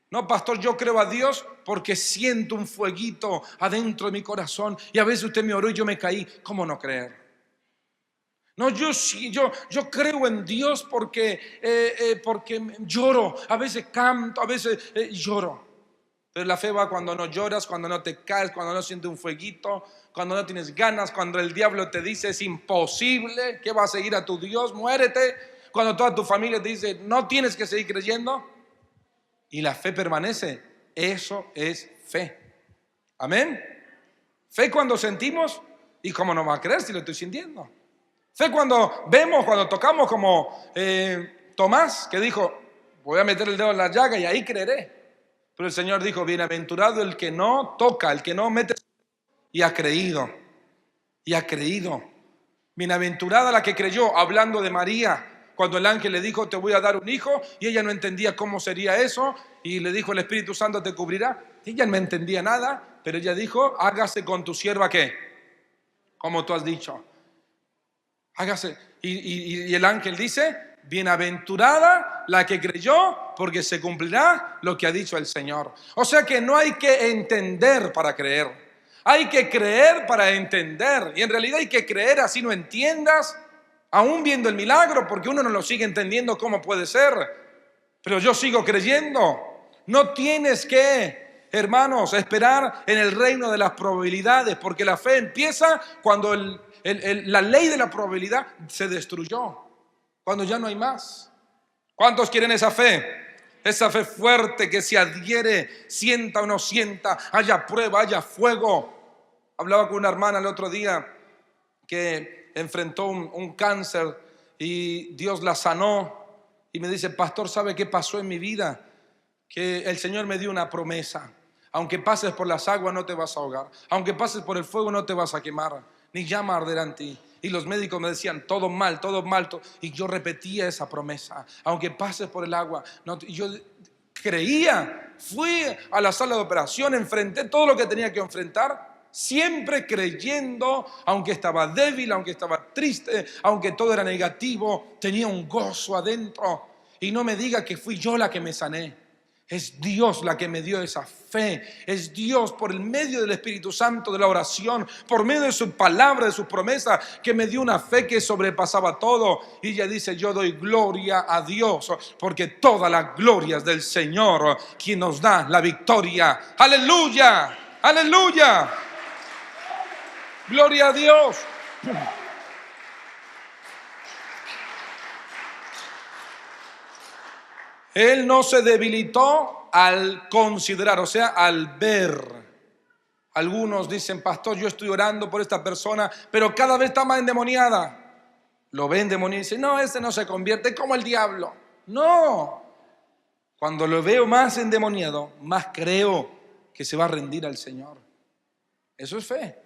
no, pastor, yo creo a Dios porque siento un fueguito adentro de mi corazón y a veces usted me oró y yo me caí. ¿Cómo no creer? No, yo creo en Dios porque lloro, a veces canto, a veces lloro. Pero la fe va cuando no lloras, cuando no te caes, cuando no sientes un fueguito, cuando no tienes ganas, cuando el diablo te dice es imposible, que vas a seguir a tu Dios, muérete. Cuando toda tu familia te dice no tienes que seguir creyendo y la fe permanece. Eso es fe. Amén. Fe cuando sentimos y cómo no va a creer si lo estoy sintiendo. Fe cuando vemos, cuando tocamos como Tomás que dijo voy a meter el dedo en la llaga y ahí creeré. Pero el Señor dijo bienaventurado el que no toca, el que no mete y ha creído. Y ha creído. Bienaventurada la que creyó, hablando de María. Cuando el ángel le dijo, te voy a dar un hijo, y ella no entendía cómo sería eso, y le dijo, el Espíritu Santo te cubrirá. Ella no entendía nada, pero ella dijo, hágase con tu sierva, ¿qué? Como tú has dicho. Hágase. Y el ángel dice, bienaventurada la que creyó, porque se cumplirá lo que ha dicho el Señor. O sea que no hay que entender para creer. Hay que creer para entender. Y en realidad hay que creer así no entiendas, aún viendo el milagro, porque uno no lo sigue entendiendo cómo puede ser. Pero yo sigo creyendo. No tienes que, hermanos, esperar en el reino de las probabilidades, porque la fe empieza cuando la ley de la probabilidad se destruyó, cuando ya no hay más. ¿Cuántos quieren esa fe? Esa fe fuerte que se adhiere, sienta o no sienta, haya prueba, haya fuego. Hablaba con una hermana el otro día que enfrentó un cáncer y Dios la sanó y me dice, pastor, ¿sabe qué pasó en mi vida? Que el Señor me dio una promesa. Aunque pases por las aguas no te vas a ahogar, aunque pases por el fuego no te vas a quemar, ni llama a arder en ti. Y los médicos me decían, todo mal, y yo repetía esa promesa, aunque pases por el agua no te... Yo creía, fui a la sala de operación, enfrenté todo lo que tenía que enfrentar, siempre creyendo, aunque estaba débil, aunque estaba triste, aunque todo era negativo, tenía un gozo adentro. Y no me diga que fui yo la que me sané. Es Dios la que me dio esa fe. Es Dios por el medio del Espíritu Santo, de la oración, por medio de su palabra, de sus promesas, que me dio una fe que sobrepasaba todo. Y ella dice, yo doy gloria a Dios, porque toda la gloria es del Señor, quien nos da la victoria. Aleluya, aleluya. Gloria a Dios. Él no se debilitó al considerar, o sea, al ver. Algunos dicen, pastor, yo estoy orando por esta persona, pero cada vez está más endemoniada. Lo ven endemoniado y dicen, no, ese no se convierte como el diablo. No. Cuando lo veo más endemoniado, más creo que se va a rendir al Señor. Eso es fe.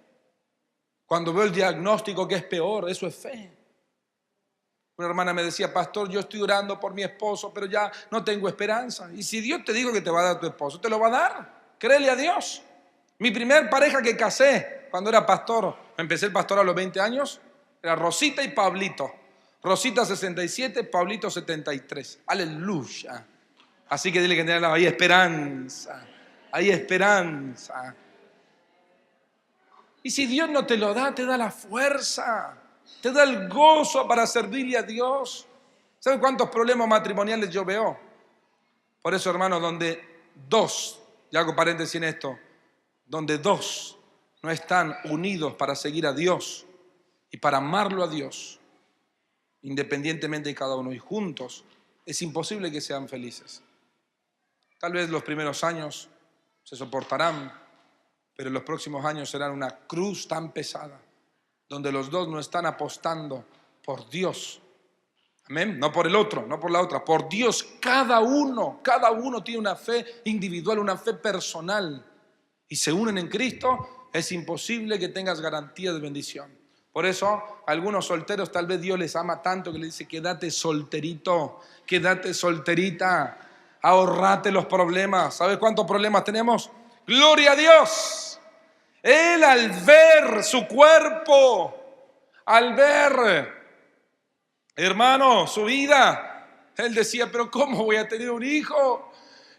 Cuando veo el diagnóstico que es peor, eso es fe. Una hermana me decía, pastor, yo estoy orando por mi esposo, pero ya no tengo esperanza. Y si Dios te dijo que te va a dar tu esposo, te lo va a dar. Créele a Dios. Mi primer pareja que casé cuando era pastor, empecé el pastor a los 20 años, era Rosita y Pablito. Rosita 67, Pablito 73. Aleluya. Así que dile que hay esperanza. Hay esperanza. Y si Dios no te lo da, te da la fuerza. Te da el gozo para servirle a Dios. ¿Saben cuántos problemas matrimoniales yo veo? Por eso, hermano, donde dos, y hago paréntesis en esto, donde dos no están unidos para seguir a Dios y para amarlo a Dios, independientemente de cada uno y juntos, es imposible que sean felices. Tal vez los primeros años se soportarán, pero los próximos años serán una cruz tan pesada, donde los dos no están apostando por Dios, Amén. No por el otro, no por la otra. Por Dios, cada uno tiene una fe individual, una fe personal. Y se unen en Cristo, es imposible que tengas garantía de bendición. Por eso, algunos solteros tal vez Dios les ama tanto que les dice: quédate solterito, quédate solterita, ahorrate los problemas. ¿Sabes cuántos problemas tenemos? ¡Gloria a Dios! Él, al ver su cuerpo, al ver, hermano, su vida, él decía: pero ¿cómo voy a tener un hijo?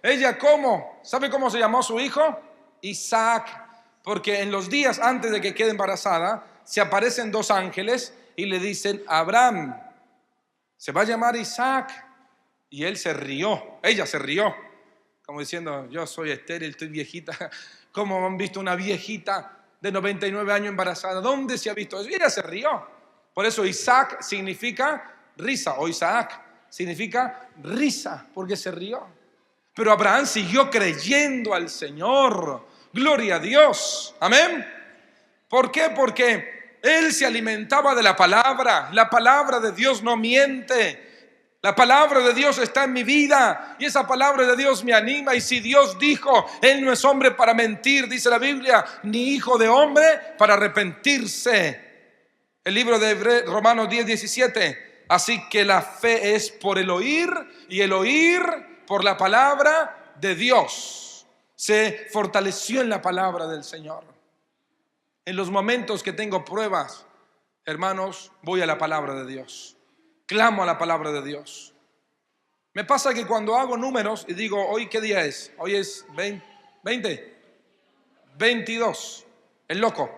Ella, ¿cómo? ¿Sabe cómo se llamó su hijo? Isaac. Porque en los días antes de que quede embarazada, se aparecen dos ángeles y le dicen: Abraham, se va a llamar Isaac. Y él se rió, ella se rió, como diciendo: yo soy estéril, estoy viejita. ¿Cómo han visto una viejita de 99 años embarazada? ¿Dónde se ha visto eso? Y ella se rió. Por eso Isaac significa risa, o Isaac significa risa, porque se rió. Pero Abraham siguió creyendo al Señor. Gloria a Dios. Amén. ¿Por qué? Porque él se alimentaba de la palabra. La palabra de Dios no miente. La palabra de Dios está en mi vida y esa palabra de Dios me anima. Y si Dios dijo, Él no es hombre para mentir, dice la Biblia, ni hijo de hombre para arrepentirse. El libro de Romanos 10:17. Así que la fe es por el oír y el oír por la palabra de Dios. Se fortaleció en la palabra del Señor. En los momentos que tengo pruebas, hermanos, voy a la palabra de Dios. Clamo a la palabra de Dios. Me pasa que cuando hago números y digo: ¿hoy qué día es? Hoy es 22. El loco.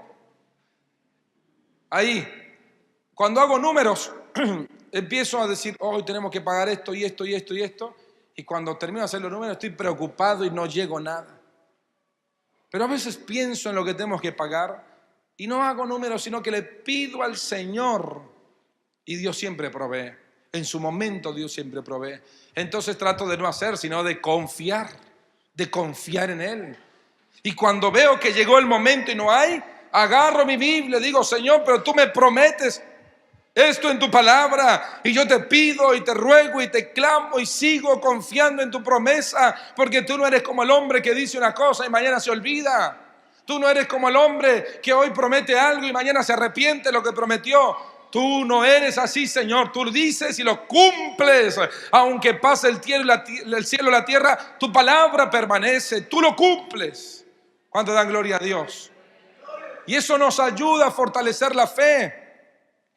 Ahí, cuando hago números, empiezo a decir: hoy tenemos que pagar esto y esto y esto y esto. Y cuando termino de hacer los números estoy preocupado y no llego a nada. Pero a veces pienso en lo que tenemos que pagar y no hago números, sino que le pido al Señor. Y Dios siempre provee. En su momento Dios siempre provee. Entonces trato de no hacer, sino de confiar en Él. Y cuando veo que llegó el momento y no hay, agarro mi Biblia y digo: Señor, pero tú me prometes esto en tu palabra, y yo te pido y te ruego y te clamo y sigo confiando en tu promesa, porque tú no eres como el hombre que dice una cosa y mañana se olvida. Tú no eres como el hombre que hoy promete algo y mañana se arrepiente de lo que prometió. Tú no eres así, Señor. Tú dices y lo cumples. Aunque pase el cielo y la tierra, tu palabra permanece. Tú lo cumples. ¿Cuánto dan gloria a Dios? Y eso nos ayuda a fortalecer la fe.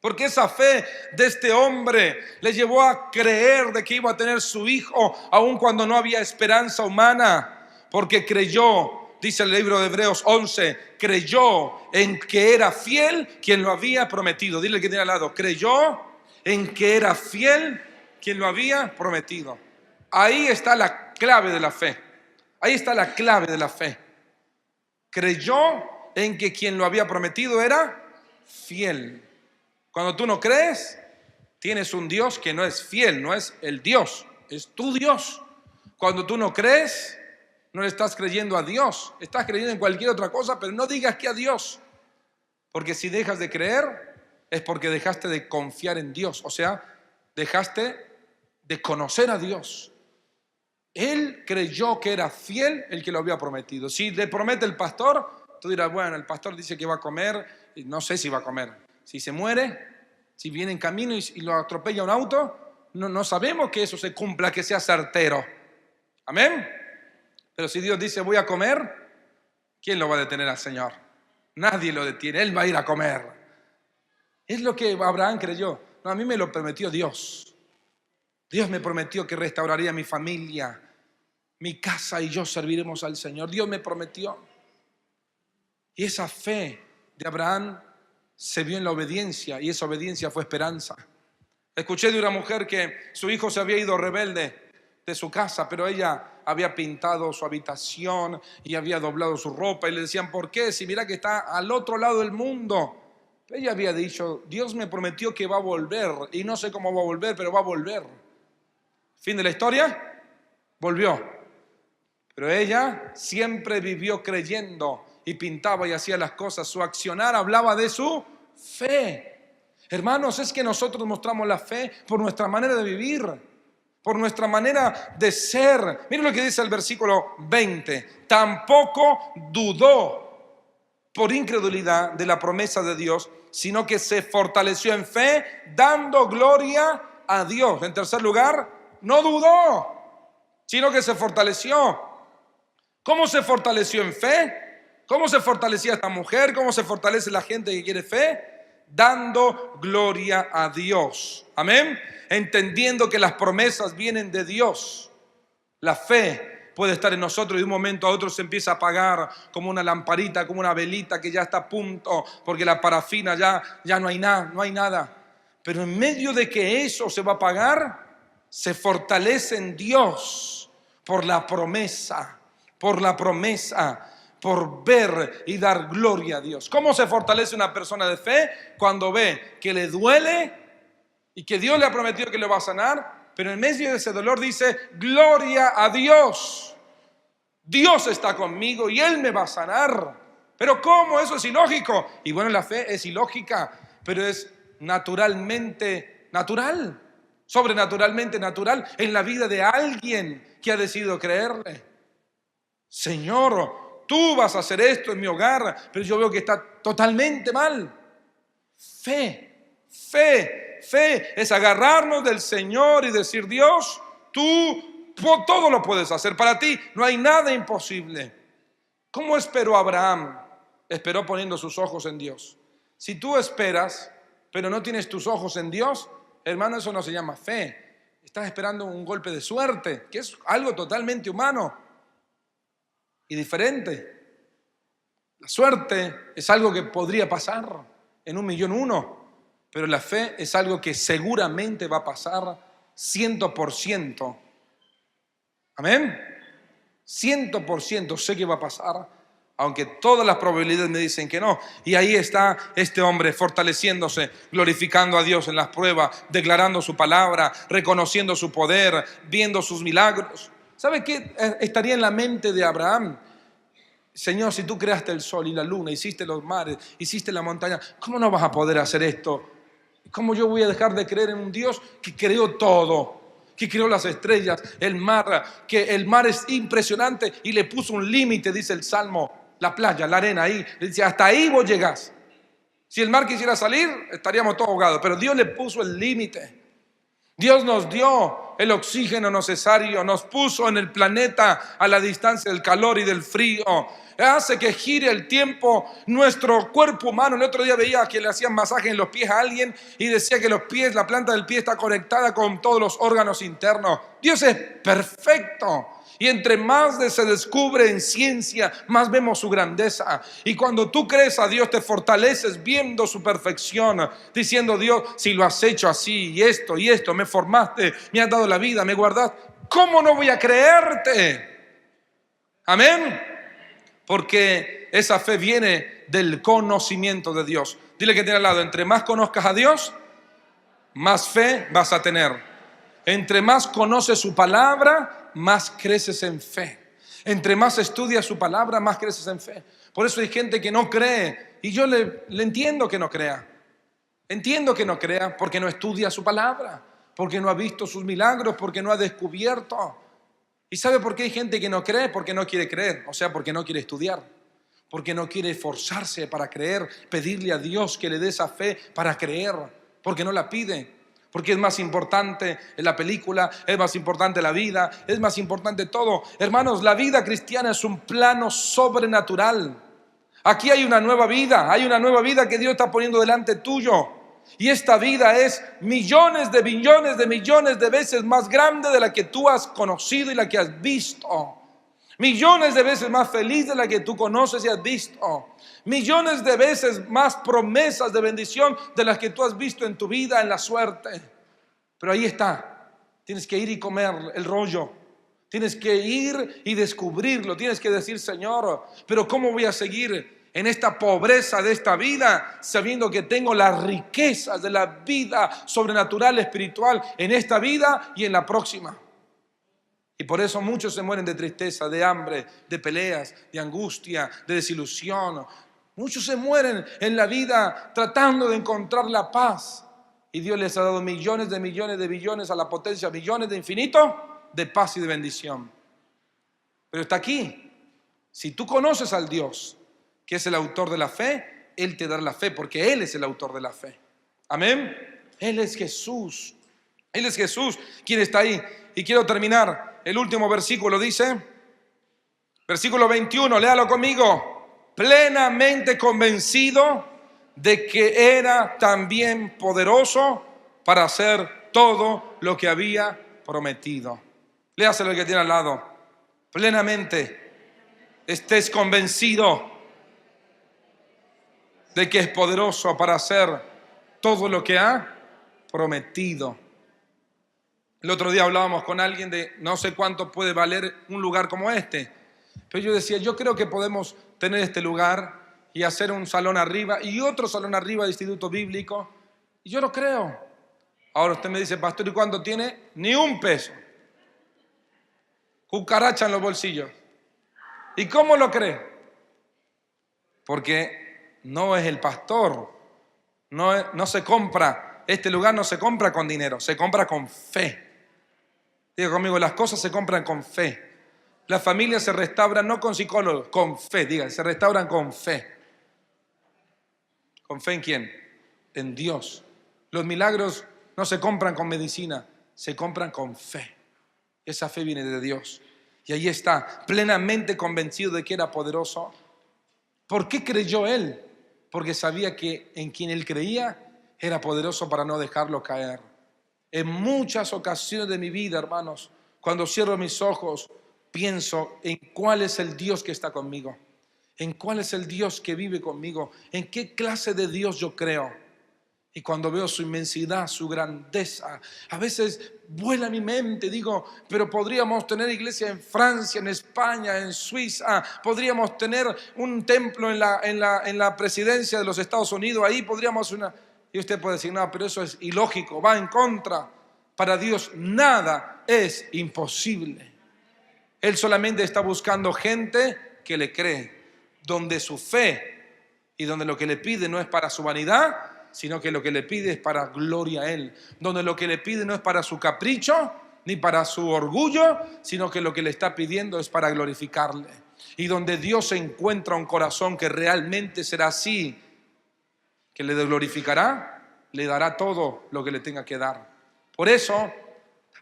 Porque esa fe de este hombre le llevó a creer de que iba a tener su hijo, aun cuando no había esperanza humana. Porque creyó. Dice el libro de Hebreos 11, creyó en que era fiel quien lo había prometido. Dile que tiene al lado: creyó en que era fiel quien lo había prometido. Ahí está la clave de la fe. Ahí está la clave de la fe. Creyó en que quien lo había prometido era fiel. Cuando tú no crees, tienes un Dios que no es fiel, no es el Dios, es tu Dios. Cuando tú no crees, no le estás creyendo a Dios, estás creyendo en cualquier otra cosa, pero no digas que a Dios. Porque si dejas de creer, es porque dejaste de confiar en Dios. O sea, dejaste de conocer a Dios. Él creyó que era fiel el que lo había prometido. Si le promete el pastor, tú dirás: bueno, el pastor dice que va a comer, y no sé si va a comer. Si se muere, si viene en camino y lo atropella un auto, no sabemos que eso se cumpla, que sea certero. Amén. Pero si Dios dice: voy a comer, ¿quién lo va a detener al Señor? Nadie lo detiene, Él va a ir a comer. Es lo que Abraham creyó. No, a mí me lo prometió Dios. Dios me prometió que restauraría mi familia, mi casa, y yo serviremos al Señor. Dios me prometió. Y esa fe de Abraham se vio en la obediencia, y esa obediencia fue esperanza. Escuché de una mujer que su hijo se había ido rebelde de su casa, pero ella había pintado su habitación y había doblado su ropa, y le decían: ¿por qué? Si mira que está al otro lado del mundo. Ella había dicho: Dios me prometió que va a volver, y no sé cómo va a volver, pero va a volver. Fin de la historia, volvió. Pero ella siempre vivió creyendo y pintaba y hacía las cosas. Su accionar hablaba de su fe. Hermanos, es que nosotros mostramos la fe por nuestra manera de vivir, por nuestra manera de ser. Miren lo que dice el versículo 20. Tampoco dudó por incredulidad de la promesa de Dios, sino que se fortaleció en fe, dando gloria a Dios. En tercer lugar, no dudó, sino que se fortaleció. ¿Cómo se fortaleció en fe? ¿Cómo se fortalecía esta mujer? ¿Cómo se fortalece la gente que quiere fe? Dando gloria a Dios. Amén. Entendiendo que las promesas vienen de Dios. La fe puede estar en nosotros y de un momento a otro se empieza a apagar como una lamparita, como una velita que ya está a punto, porque la parafina ya no hay nada, no hay nada. Pero en medio de que eso se va a apagar, se fortalece en Dios por la promesa, por ver y dar gloria a Dios. ¿Cómo se fortalece una persona de fe? Cuando ve que le duele y que Dios le ha prometido que le va a sanar, pero en medio de ese dolor dice, gloria a Dios. Dios está conmigo y Él me va a sanar. Pero ¿cómo? Eso es ilógico. Y bueno, la fe es ilógica, pero es naturalmente natural, sobrenaturalmente natural en la vida de alguien que ha decidido creerle. Señor, tú vas a hacer esto en mi hogar, pero yo veo que está totalmente mal. Fe es agarrarnos del Señor y decir, Dios, tú todo lo puedes hacer. Para ti no hay nada imposible. ¿Cómo esperó Abraham? Esperó poniendo sus ojos en Dios. Si tú esperas, pero no tienes tus ojos en Dios, hermano, eso no se llama fe. Estás esperando un golpe de suerte, que es algo totalmente humano y diferente. La suerte es algo que podría pasar en 1.000.000 pero la fe es algo que seguramente va a pasar 100%. Amén. 100% sé que va a pasar, aunque todas las probabilidades me dicen que no. Y ahí está este hombre fortaleciéndose, glorificando a Dios en las pruebas, declarando su palabra, reconociendo su poder, viendo sus milagros. ¿Sabe qué estaría en la mente de Abraham? Señor, si tú creaste el sol y la luna, hiciste los mares, hiciste la montaña, ¿cómo no vas a poder hacer esto? ¿Cómo yo voy a dejar de creer en un Dios que creó todo? Que creó las estrellas, el mar, que el mar es impresionante y le puso un límite, dice el Salmo, la playa, la arena ahí, le dice, hasta ahí vos llegás. Si el mar quisiera salir, estaríamos todos ahogados, pero Dios le puso el límite. Dios nos dio el oxígeno necesario, nos puso en el planeta a la distancia del calor y del frío. Hace que gire el tiempo nuestro cuerpo humano. El otro día veía que le hacían masaje en los pies a alguien y decía que los pies, la planta del pie está conectada con todos los órganos internos. Dios es perfecto. Y entre más se descubre en ciencia, más vemos su grandeza. Y cuando tú crees a Dios, te fortaleces viendo su perfección, diciendo, Dios, si lo has hecho así y esto, me formaste, me has dado la vida, me guardaste, ¿cómo no voy a creerte? Amén. Porque esa fe viene del conocimiento de Dios. Dile que tiene al lado, entre más conozcas a Dios, más fe vas a tener. Entre más conoces su palabra, más creces en fe. Entre más estudias su palabra, más creces en fe. Por eso hay gente que no cree. Y yo le entiendo que no crea. Entiendo que no crea porque no estudia su palabra, porque no ha visto sus milagros, porque no ha descubierto. ¿Y sabe por qué hay gente que no cree? Porque no quiere creer. O sea, porque no quiere estudiar. Porque no quiere esforzarse para creer. Pedirle a Dios que le dé esa fe para creer. Porque no la pide. Porque es más importante la película, es más importante la vida, es más importante todo. Hermanos, la vida cristiana es un plano sobrenatural. Aquí hay una nueva vida que Dios está poniendo delante tuyo. Y esta vida es millones de millones de veces más grande de la que tú has conocido y la que has visto. Millones de veces más feliz de la que tú conoces y has visto. Millones de veces más promesas de bendición de las que tú has visto en tu vida, en la suerte. Pero ahí está. Tienes que ir y comer el rollo. Tienes que ir y descubrirlo. Tienes que decir, Señor, pero ¿cómo voy a seguir en esta pobreza de esta vida sabiendo que tengo las riquezas de la vida sobrenatural, espiritual en esta vida y en la próxima? Y por eso muchos se mueren de tristeza, de hambre, de peleas, de angustia, de desilusión. Muchos se mueren en la vida tratando de encontrar la paz. Y Dios les ha dado millones de billones a la potencia, millones de infinito de paz y de bendición. Pero está aquí. Si tú conoces al Dios que es el autor de la fe, Él te dará la fe porque Él es el autor de la fe. Amén. Él es Jesús. Él es Jesús quien está ahí. Y quiero terminar. El último versículo dice, versículo 21, léalo conmigo. Plenamente convencido de que era también poderoso para hacer todo lo que había prometido. Léaselo el que tiene al lado. Plenamente estés convencido de que es poderoso para hacer todo lo que ha prometido. El otro día hablábamos con alguien de no sé cuánto puede valer un lugar como este, pero yo decía, yo creo que podemos tener este lugar y hacer un salón arriba y otro salón arriba de instituto bíblico, y yo lo creo. Ahora usted me dice, pastor, ¿y cuánto tiene? Ni un peso. Cucaracha en los bolsillos. ¿Y cómo lo cree? Porque no es el pastor, no se compra, este lugar no se compra con dinero, se compra con fe. Diga conmigo, las cosas se compran con fe. Las familias se restauran no con psicólogos, con fe. Diga, se restauran con fe. ¿Con fe en quién? En Dios. Los milagros no se compran con medicina, se compran con fe. Esa fe viene de Dios. Y ahí está, plenamente convencido de que era poderoso. ¿Por qué creyó él? Porque sabía que en quien él creía era poderoso para no dejarlo caer. En muchas ocasiones de mi vida, hermanos, cuando cierro mis ojos, pienso en cuál es el Dios que está conmigo, en cuál es el Dios que vive conmigo, en qué clase de Dios yo creo. Y cuando veo su inmensidad, su grandeza, a veces vuela mi mente, digo, pero podríamos tener iglesia en Francia, en España, en Suiza, podríamos tener un templo en la presidencia de los Estados Unidos, ahí podríamos Y usted puede decir, no, pero eso es ilógico, va en contra. Para Dios nada es imposible. Él solamente está buscando gente que le cree, donde su fe y donde lo que le pide no es para su vanidad, sino que lo que le pide es para gloria a Él. Donde lo que le pide no es para su capricho, ni para su orgullo, sino que lo que le está pidiendo es para glorificarle. Y donde Dios encuentra un corazón que realmente será así, que le glorificará, le dará todo lo que le tenga que dar. Por eso,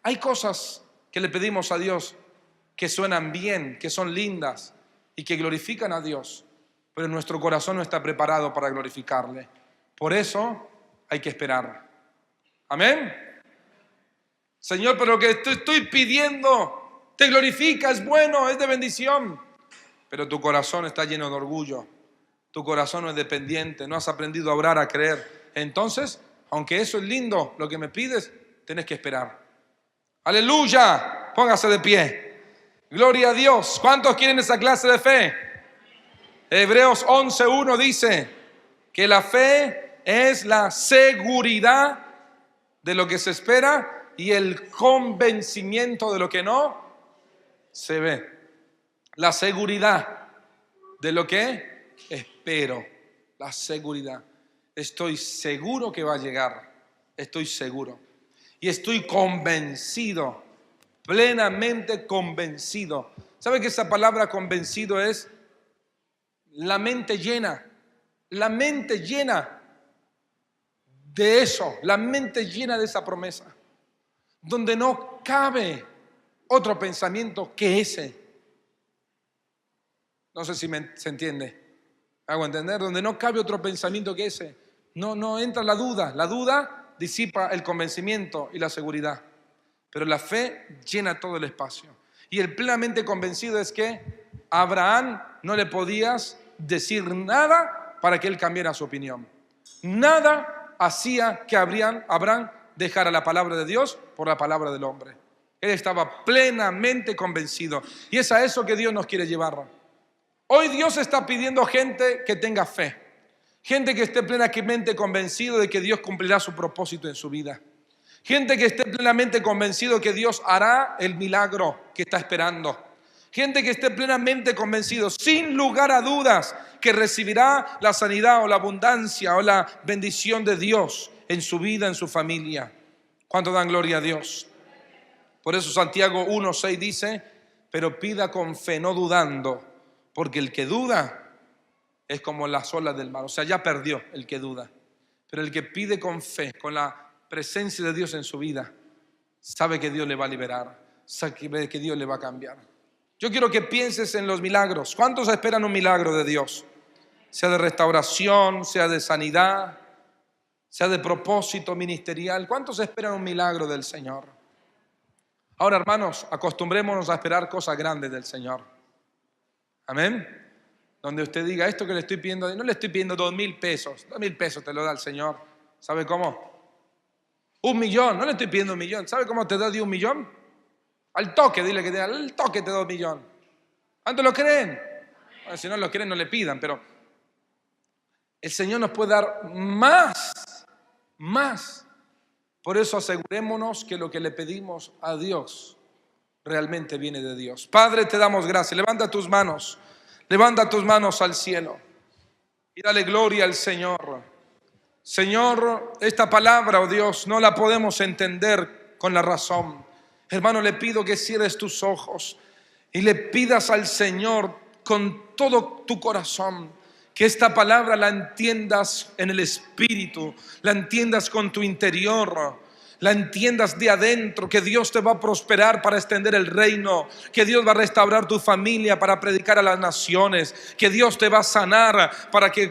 hay cosas que le pedimos a Dios que suenan bien, que son lindas y que glorifican a Dios, pero nuestro corazón no está preparado para glorificarle. Por eso hay que esperar. Amén. Señor, pero lo que te estoy pidiendo te glorifica, es bueno, es de bendición, pero tu corazón está lleno de orgullo. Tu corazón no es dependiente, no has aprendido a orar, a creer. Entonces, aunque eso es lindo, lo que me pides, tenés que esperar. Aleluya, póngase de pie. Gloria a Dios. ¿Cuántos quieren esa clase de fe? Hebreos 11:1 dice que la fe es la seguridad de lo que se espera y el convencimiento de lo que no se ve. La seguridad de lo que espero, la seguridad. Estoy seguro que va a llegar, estoy seguro. Y estoy convencido, plenamente convencido. ¿Sabe que esa palabra convencido es la mente llena? La mente llena de eso, la mente llena de esa promesa, donde no cabe otro pensamiento que ese. No sé si se entiende. ¿Hago entender? Donde no cabe otro pensamiento que ese. No entra la duda. La duda disipa el convencimiento y la seguridad. Pero la fe llena todo el espacio. Y el plenamente convencido es que a Abraham no le podías decir nada para que él cambiara su opinión. Nada hacía que Abraham dejara la palabra de Dios por la palabra del hombre. Él estaba plenamente convencido. Y es a eso que Dios nos quiere llevar. Hoy Dios está pidiendo gente que tenga fe, gente que esté plenamente convencido de que Dios cumplirá su propósito en su vida, gente que esté plenamente convencido que Dios hará el milagro que está esperando, gente que esté plenamente convencido, sin lugar a dudas, que recibirá la sanidad o la abundancia o la bendición de Dios en su vida, en su familia. ¿Cuánto dan gloria a Dios? Por eso Santiago 1:6 dice: pero pida con fe, no dudando, porque el que duda es como las olas del mar. O sea, ya perdió el que duda. Pero el que pide con fe, con la presencia de Dios en su vida, sabe que Dios le va a liberar, sabe que Dios le va a cambiar. Yo quiero que pienses en los milagros. ¿Cuántos esperan un milagro de Dios? Sea de restauración, sea de sanidad, sea de propósito ministerial. ¿Cuántos esperan un milagro del Señor? Ahora, hermanos, acostumbrémonos a esperar cosas grandes del Señor. Amén. Donde usted diga: esto que le estoy pidiendo, no le estoy pidiendo 2,000 pesos. 2,000 pesos te lo da el Señor. ¿Sabe cómo? 1,000,000. No le estoy pidiendo 1,000,000. ¿Sabe cómo te da Dios 1,000,000? Al toque, dile que te da al toque, te da 1,000,000. ¿Cuántos lo creen? Bueno, si no lo creen, no le pidan, pero el Señor nos puede dar más. Por eso asegurémonos que lo que le pedimos a Dios realmente viene de Dios. Padre, te damos gracias. Levanta tus manos al cielo y dale gloria al Señor. Señor, esta palabra, oh Dios, no la podemos entender con la razón. Hermano, le pido que cierres tus ojos y le pidas al Señor con todo tu corazón que esta palabra la entiendas en el espíritu, la entiendas con tu interior, la entiendas de adentro, que Dios te va a prosperar para extender el reino, que Dios va a restaurar tu familia para predicar a las naciones, que Dios te va a sanar para que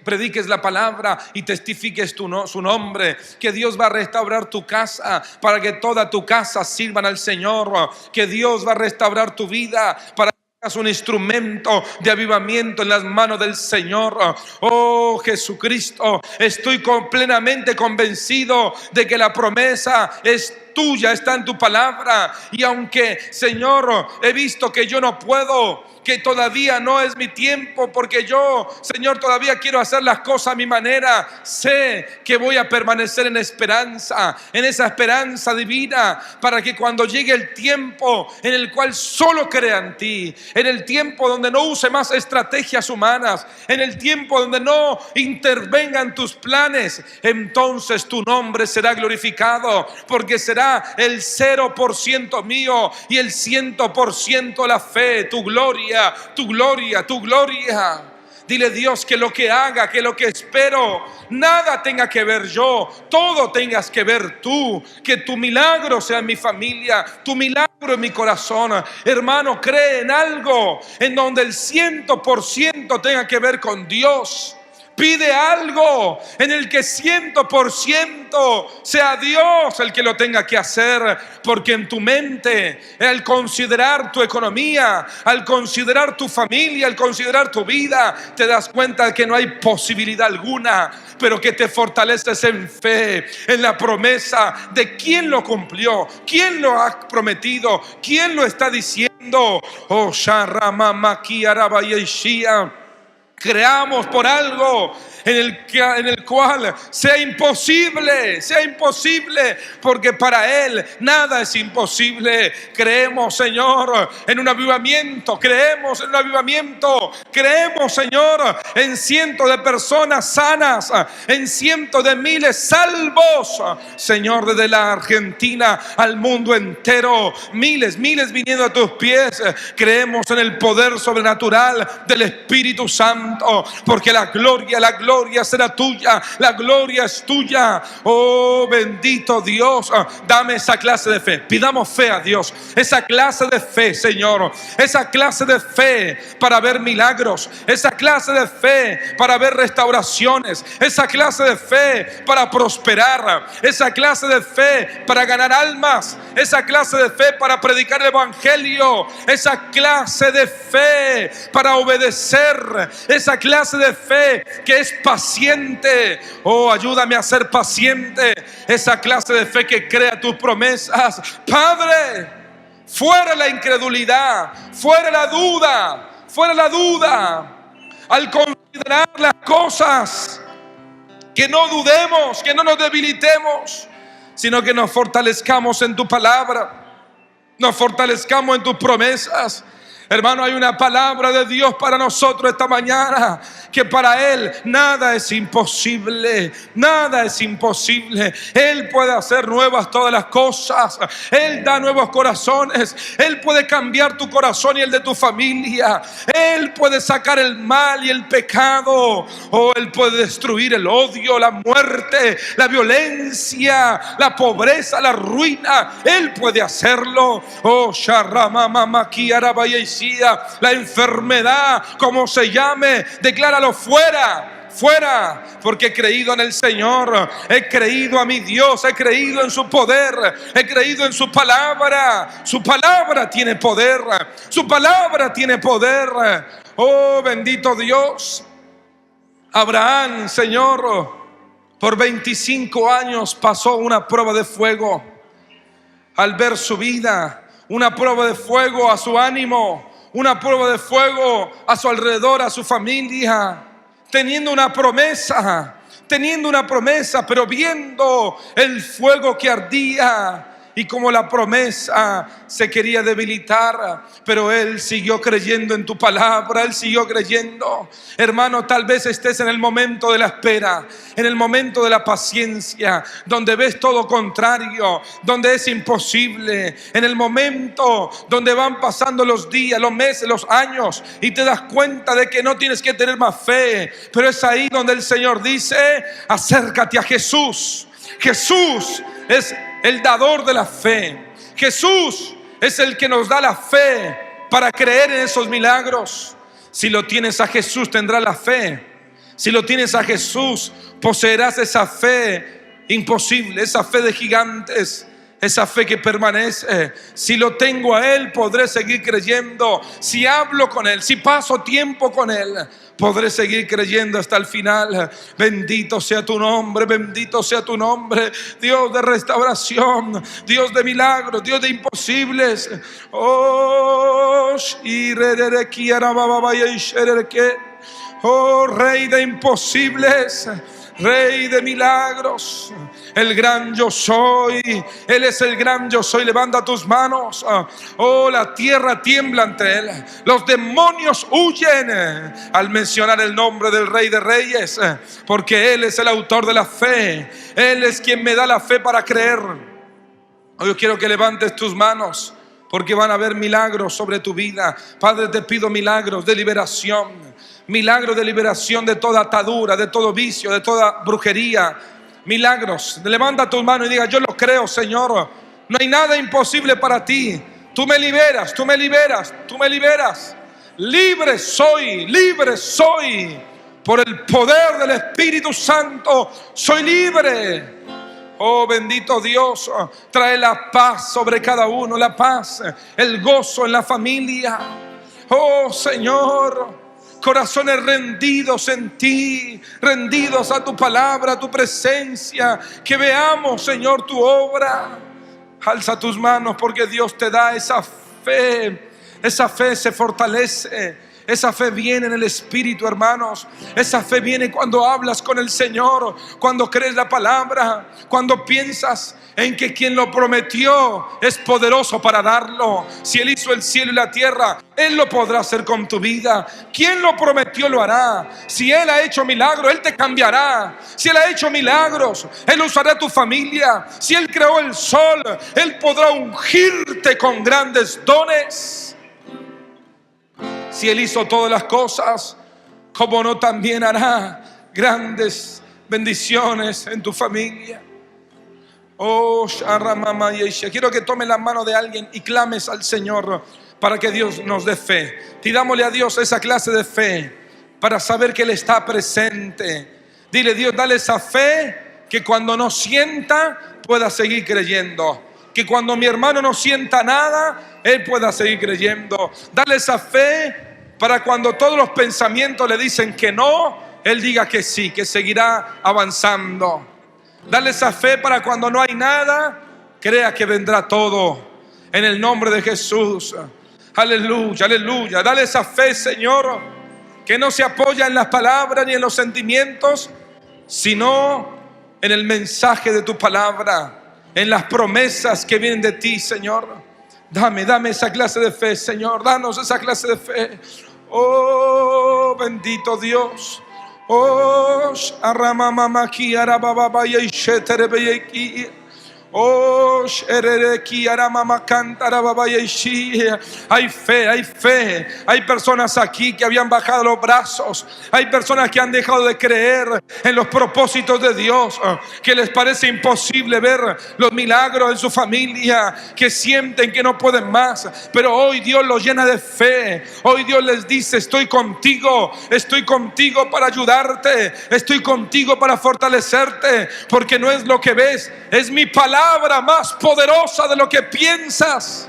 prediques la palabra y testifiques su nombre, que Dios va a restaurar tu casa para que toda tu casa sirvan al Señor, que Dios va a restaurar tu vida para es un instrumento de avivamiento en las manos del Señor. Oh Jesucristo, estoy plenamente convencido de que la promesa es tuya, está en tu palabra. Y aunque, Señor, he visto que yo no puedo, que todavía no es mi tiempo, porque yo, Señor, todavía quiero hacer las cosas a mi manera, sé que voy a permanecer en esperanza, en esa esperanza divina, para que cuando llegue el tiempo en el cual solo crea en ti, en el tiempo donde no use más estrategias humanas, en el tiempo donde no intervengan tus planes, entonces tu nombre será glorificado, porque será el 0% mío y el 100% la fe, tu gloria. Tu gloria, tu gloria. Dile: Dios, que lo que haga, que lo que espero, nada tenga que ver yo, todo tengas que ver tú. Que tu milagro sea en mi familia, tu milagro en mi corazón. Hermano, cree en algo en donde el 100% tenga que ver con Dios. Pide algo en el que 100% sea Dios el que lo tenga que hacer, porque en tu mente, al considerar tu economía, al considerar tu familia, al considerar tu vida, te das cuenta de que no hay posibilidad alguna, pero que te fortaleces en fe, en la promesa de quién lo cumplió, quién lo ha prometido, quién lo está diciendo. Oh, Sharamamaki Arabayeshia. Creamos por algo en el cual sea imposible, porque para Él nada es imposible. Creemos, Señor, en un avivamiento, creemos, Señor, en cientos de personas sanas, en cientos de miles salvos, Señor, desde la Argentina al mundo entero, miles viniendo a tus pies. Creemos en el poder sobrenatural del Espíritu Santo, porque la gloria será tuya, la gloria es tuya. Oh, bendito Dios, dame esa clase de fe. Pidamos fe a Dios, esa clase de fe, Señor, esa clase de fe para ver milagros, esa clase de fe para ver restauraciones, esa clase de fe para prosperar, esa clase de fe para ganar almas, esa clase de fe para predicar el evangelio, esa clase de fe para obedecer, esa clase de fe que es paciente. Oh, ayúdame a ser paciente, esa clase de fe que crea tus promesas. Padre, fuera la incredulidad, fuera la duda, al considerar las cosas, que no dudemos, que no nos debilitemos, sino que nos fortalezcamos en tu palabra, nos fortalezcamos en tus promesas. Hermano, hay una palabra de Dios para nosotros esta mañana, que para Él nada es imposible, nada es imposible. Él puede hacer nuevas todas las cosas. Él da nuevos corazones. Él puede cambiar tu corazón y el de tu familia. Él puede sacar el mal y el pecado. Él puede destruir el odio, la muerte, la violencia, la pobreza, la ruina. Él puede hacerlo. La enfermedad, como se llame, decláralo fuera, fuera, porque he creído en el Señor, he creído a mi Dios, he creído en su poder, he creído en su palabra. Su palabra tiene poder, su palabra tiene poder. Oh, bendito Dios. Abraham, Señor, por 25 años pasó una prueba de fuego. Al ver su vida, una prueba de fuego a su ánimo, una prueba de fuego a su alrededor, a su familia, teniendo una promesa, pero viendo el fuego que ardía. Y como la promesa se quería debilitar, pero él siguió creyendo en tu palabra, él siguió creyendo. Hermano, tal vez estés en el momento de la espera, en el momento de la paciencia, donde ves todo contrario, donde es imposible, en el momento donde van pasando los días, los meses, los años, y te das cuenta de que no tienes que tener más fe. Pero es ahí donde el Señor dice: acércate a Jesús. Jesús es el dador de la fe. Jesús es el que nos da la fe para creer en esos milagros. Si lo tienes a Jesús, tendrás la fe. Si lo tienes a Jesús, poseerás esa fe imposible, esa fe de gigantes, esa fe que permanece. Si lo tengo a Él, podré seguir creyendo. Si hablo con Él, si paso tiempo con Él, podré seguir creyendo hasta el final. Bendito sea tu nombre, bendito sea tu nombre, Dios de restauración, Dios de milagros, Dios de imposibles. Rey de imposibles, Rey de milagros, el gran yo soy. Él es el gran yo soy. Levanta tus manos. Oh, la tierra tiembla ante Él. Los demonios huyen al mencionar el nombre del Rey de Reyes, porque Él es el autor de la fe. Él es quien me da la fe para creer. Yo quiero que levantes tus manos, porque van a haber milagros sobre tu vida. Padre, te pido milagros de liberación. Milagros de liberación de toda atadura, de todo vicio, de toda brujería. Milagros. Levanta tus manos y diga: yo lo creo, Señor. No hay nada imposible para ti. Tú me liberas, tú me liberas, tú me liberas. Libre soy, libre soy. Por el poder del Espíritu Santo soy libre. Oh, bendito Dios, trae la paz sobre cada uno, la paz, el gozo en la familia. Oh, Señor, corazones rendidos en ti, rendidos a tu palabra, a tu presencia. Que veamos, Señor, tu obra. Alza tus manos, porque Dios te da esa fe. Esa fe se fortalece. Esa fe viene en el Espíritu, hermanos. Esa fe viene cuando hablas con el Señor, cuando crees la palabra, cuando piensas en que quien lo prometió es poderoso para darlo. Si Él hizo el cielo y la tierra, Él lo podrá hacer con tu vida. Quien lo prometió lo hará. Si Él ha hecho milagros, Él te cambiará. Si Él ha hecho milagros, Él usará a tu familia. Si Él creó el sol, Él podrá ungirte con grandes dones. Si Él hizo todas las cosas, ¿cómo no también hará grandes bendiciones en tu familia? Oh, quiero que tomes la mano de alguien y clames al Señor para que Dios nos dé fe. Pidámosle a Dios esa clase de fe para saber que Él está presente. Dile: Dios, dale esa fe que cuando no sienta pueda seguir creyendo. Que cuando mi hermano no sienta nada, él pueda seguir creyendo. Dale esa fe para cuando todos los pensamientos le dicen que no, él diga que sí, que seguirá avanzando. Dale esa fe para cuando no hay nada, crea que vendrá todo. En el nombre de Jesús. Aleluya, aleluya. Dale esa fe, Señor, que no se apoya en las palabras ni en los sentimientos, sino en el mensaje de tu palabra, en las promesas que vienen de ti, Señor. Dame esa clase de fe, Señor. Danos esa clase de fe. Oh, bendito Dios. Oh, aramamamaki arababaya y sheterebeyeki. Oh, hay fe. Hay personas aquí que habían bajado los brazos. Hay personas que han dejado de creer en los propósitos de Dios, que les parece imposible ver los milagros en su familia, que sienten que no pueden más. Pero hoy Dios los llena de fe. Hoy Dios les dice: estoy contigo para ayudarte, estoy contigo para fortalecerte, porque no es lo que ves, es mi palabra más poderosa de lo que piensas.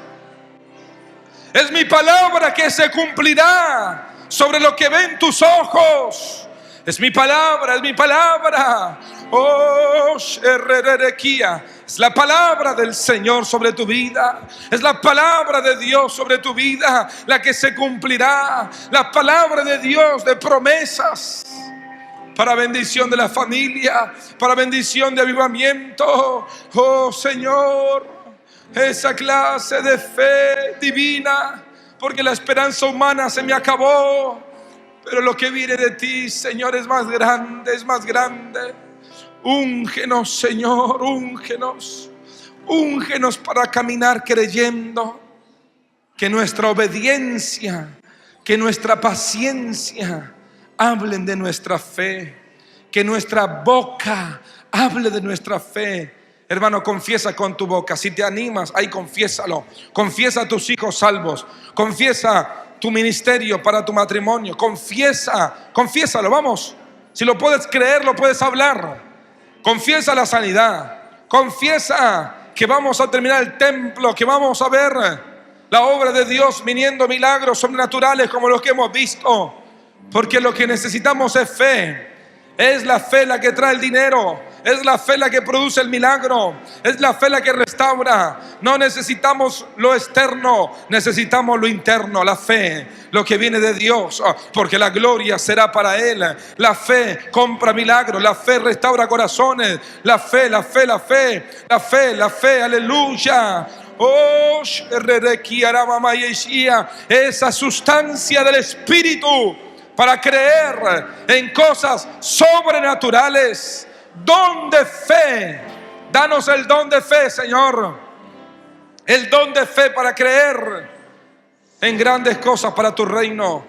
Es mi palabra que se cumplirá sobre lo que ven tus ojos. Es mi palabra. Oh, es la palabra del Señor sobre tu vida. Es la palabra de Dios sobre tu vida la que se cumplirá. La palabra de Dios de promesas para bendición de la familia, para bendición de avivamiento. Oh Señor, esa clase de fe divina, porque la esperanza humana se me acabó, pero lo que viene de ti, Señor, es más grande, es más grande. Úngenos, Señor, úngenos para caminar creyendo que nuestra obediencia, que nuestra paciencia hablen de nuestra fe, que nuestra boca hable de nuestra fe. Hermano, confiesa con tu boca. Si te animas, ahí confiésalo. Confiesa a tus hijos salvos. Confiesa tu ministerio para tu matrimonio. Confiésalo, vamos. Si lo puedes creer, lo puedes hablar. Confiesa la sanidad. Confiesa que vamos a terminar el templo, que vamos a ver la obra de Dios viniendo, milagros sobrenaturales como los que hemos visto. Porque lo que necesitamos es fe. Es la fe la que trae el dinero. Es la fe la que produce el milagro. Es la fe la que restaura. No necesitamos lo externo, necesitamos lo interno, la fe, lo que viene de Dios, porque la gloria será para Él. La fe compra milagros, la fe restaura corazones. La fe, aleluya. Oh, esa sustancia del Espíritu para creer en cosas sobrenaturales. Don de fe. Danos el don de fe, Señor. El don de fe para creer en grandes cosas para tu reino.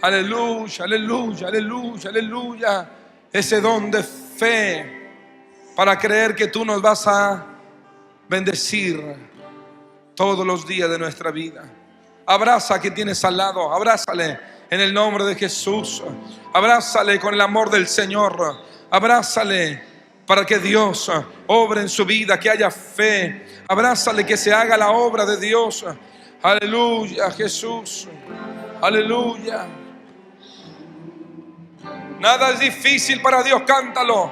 Aleluya, aleluya, aleluya, aleluya. Ese don de fe para creer que tú nos vas a bendecir todos los días de nuestra vida. Abraza a quien tienes al lado. Abrázale en el nombre de Jesús. Abrázale con el amor del Señor. Abrázale para que Dios obre en su vida, que haya fe. Abrázale, que se haga la obra de Dios. Aleluya, Jesús. Aleluya. Nada es difícil para Dios, cántalo.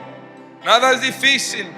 Nada es difícil.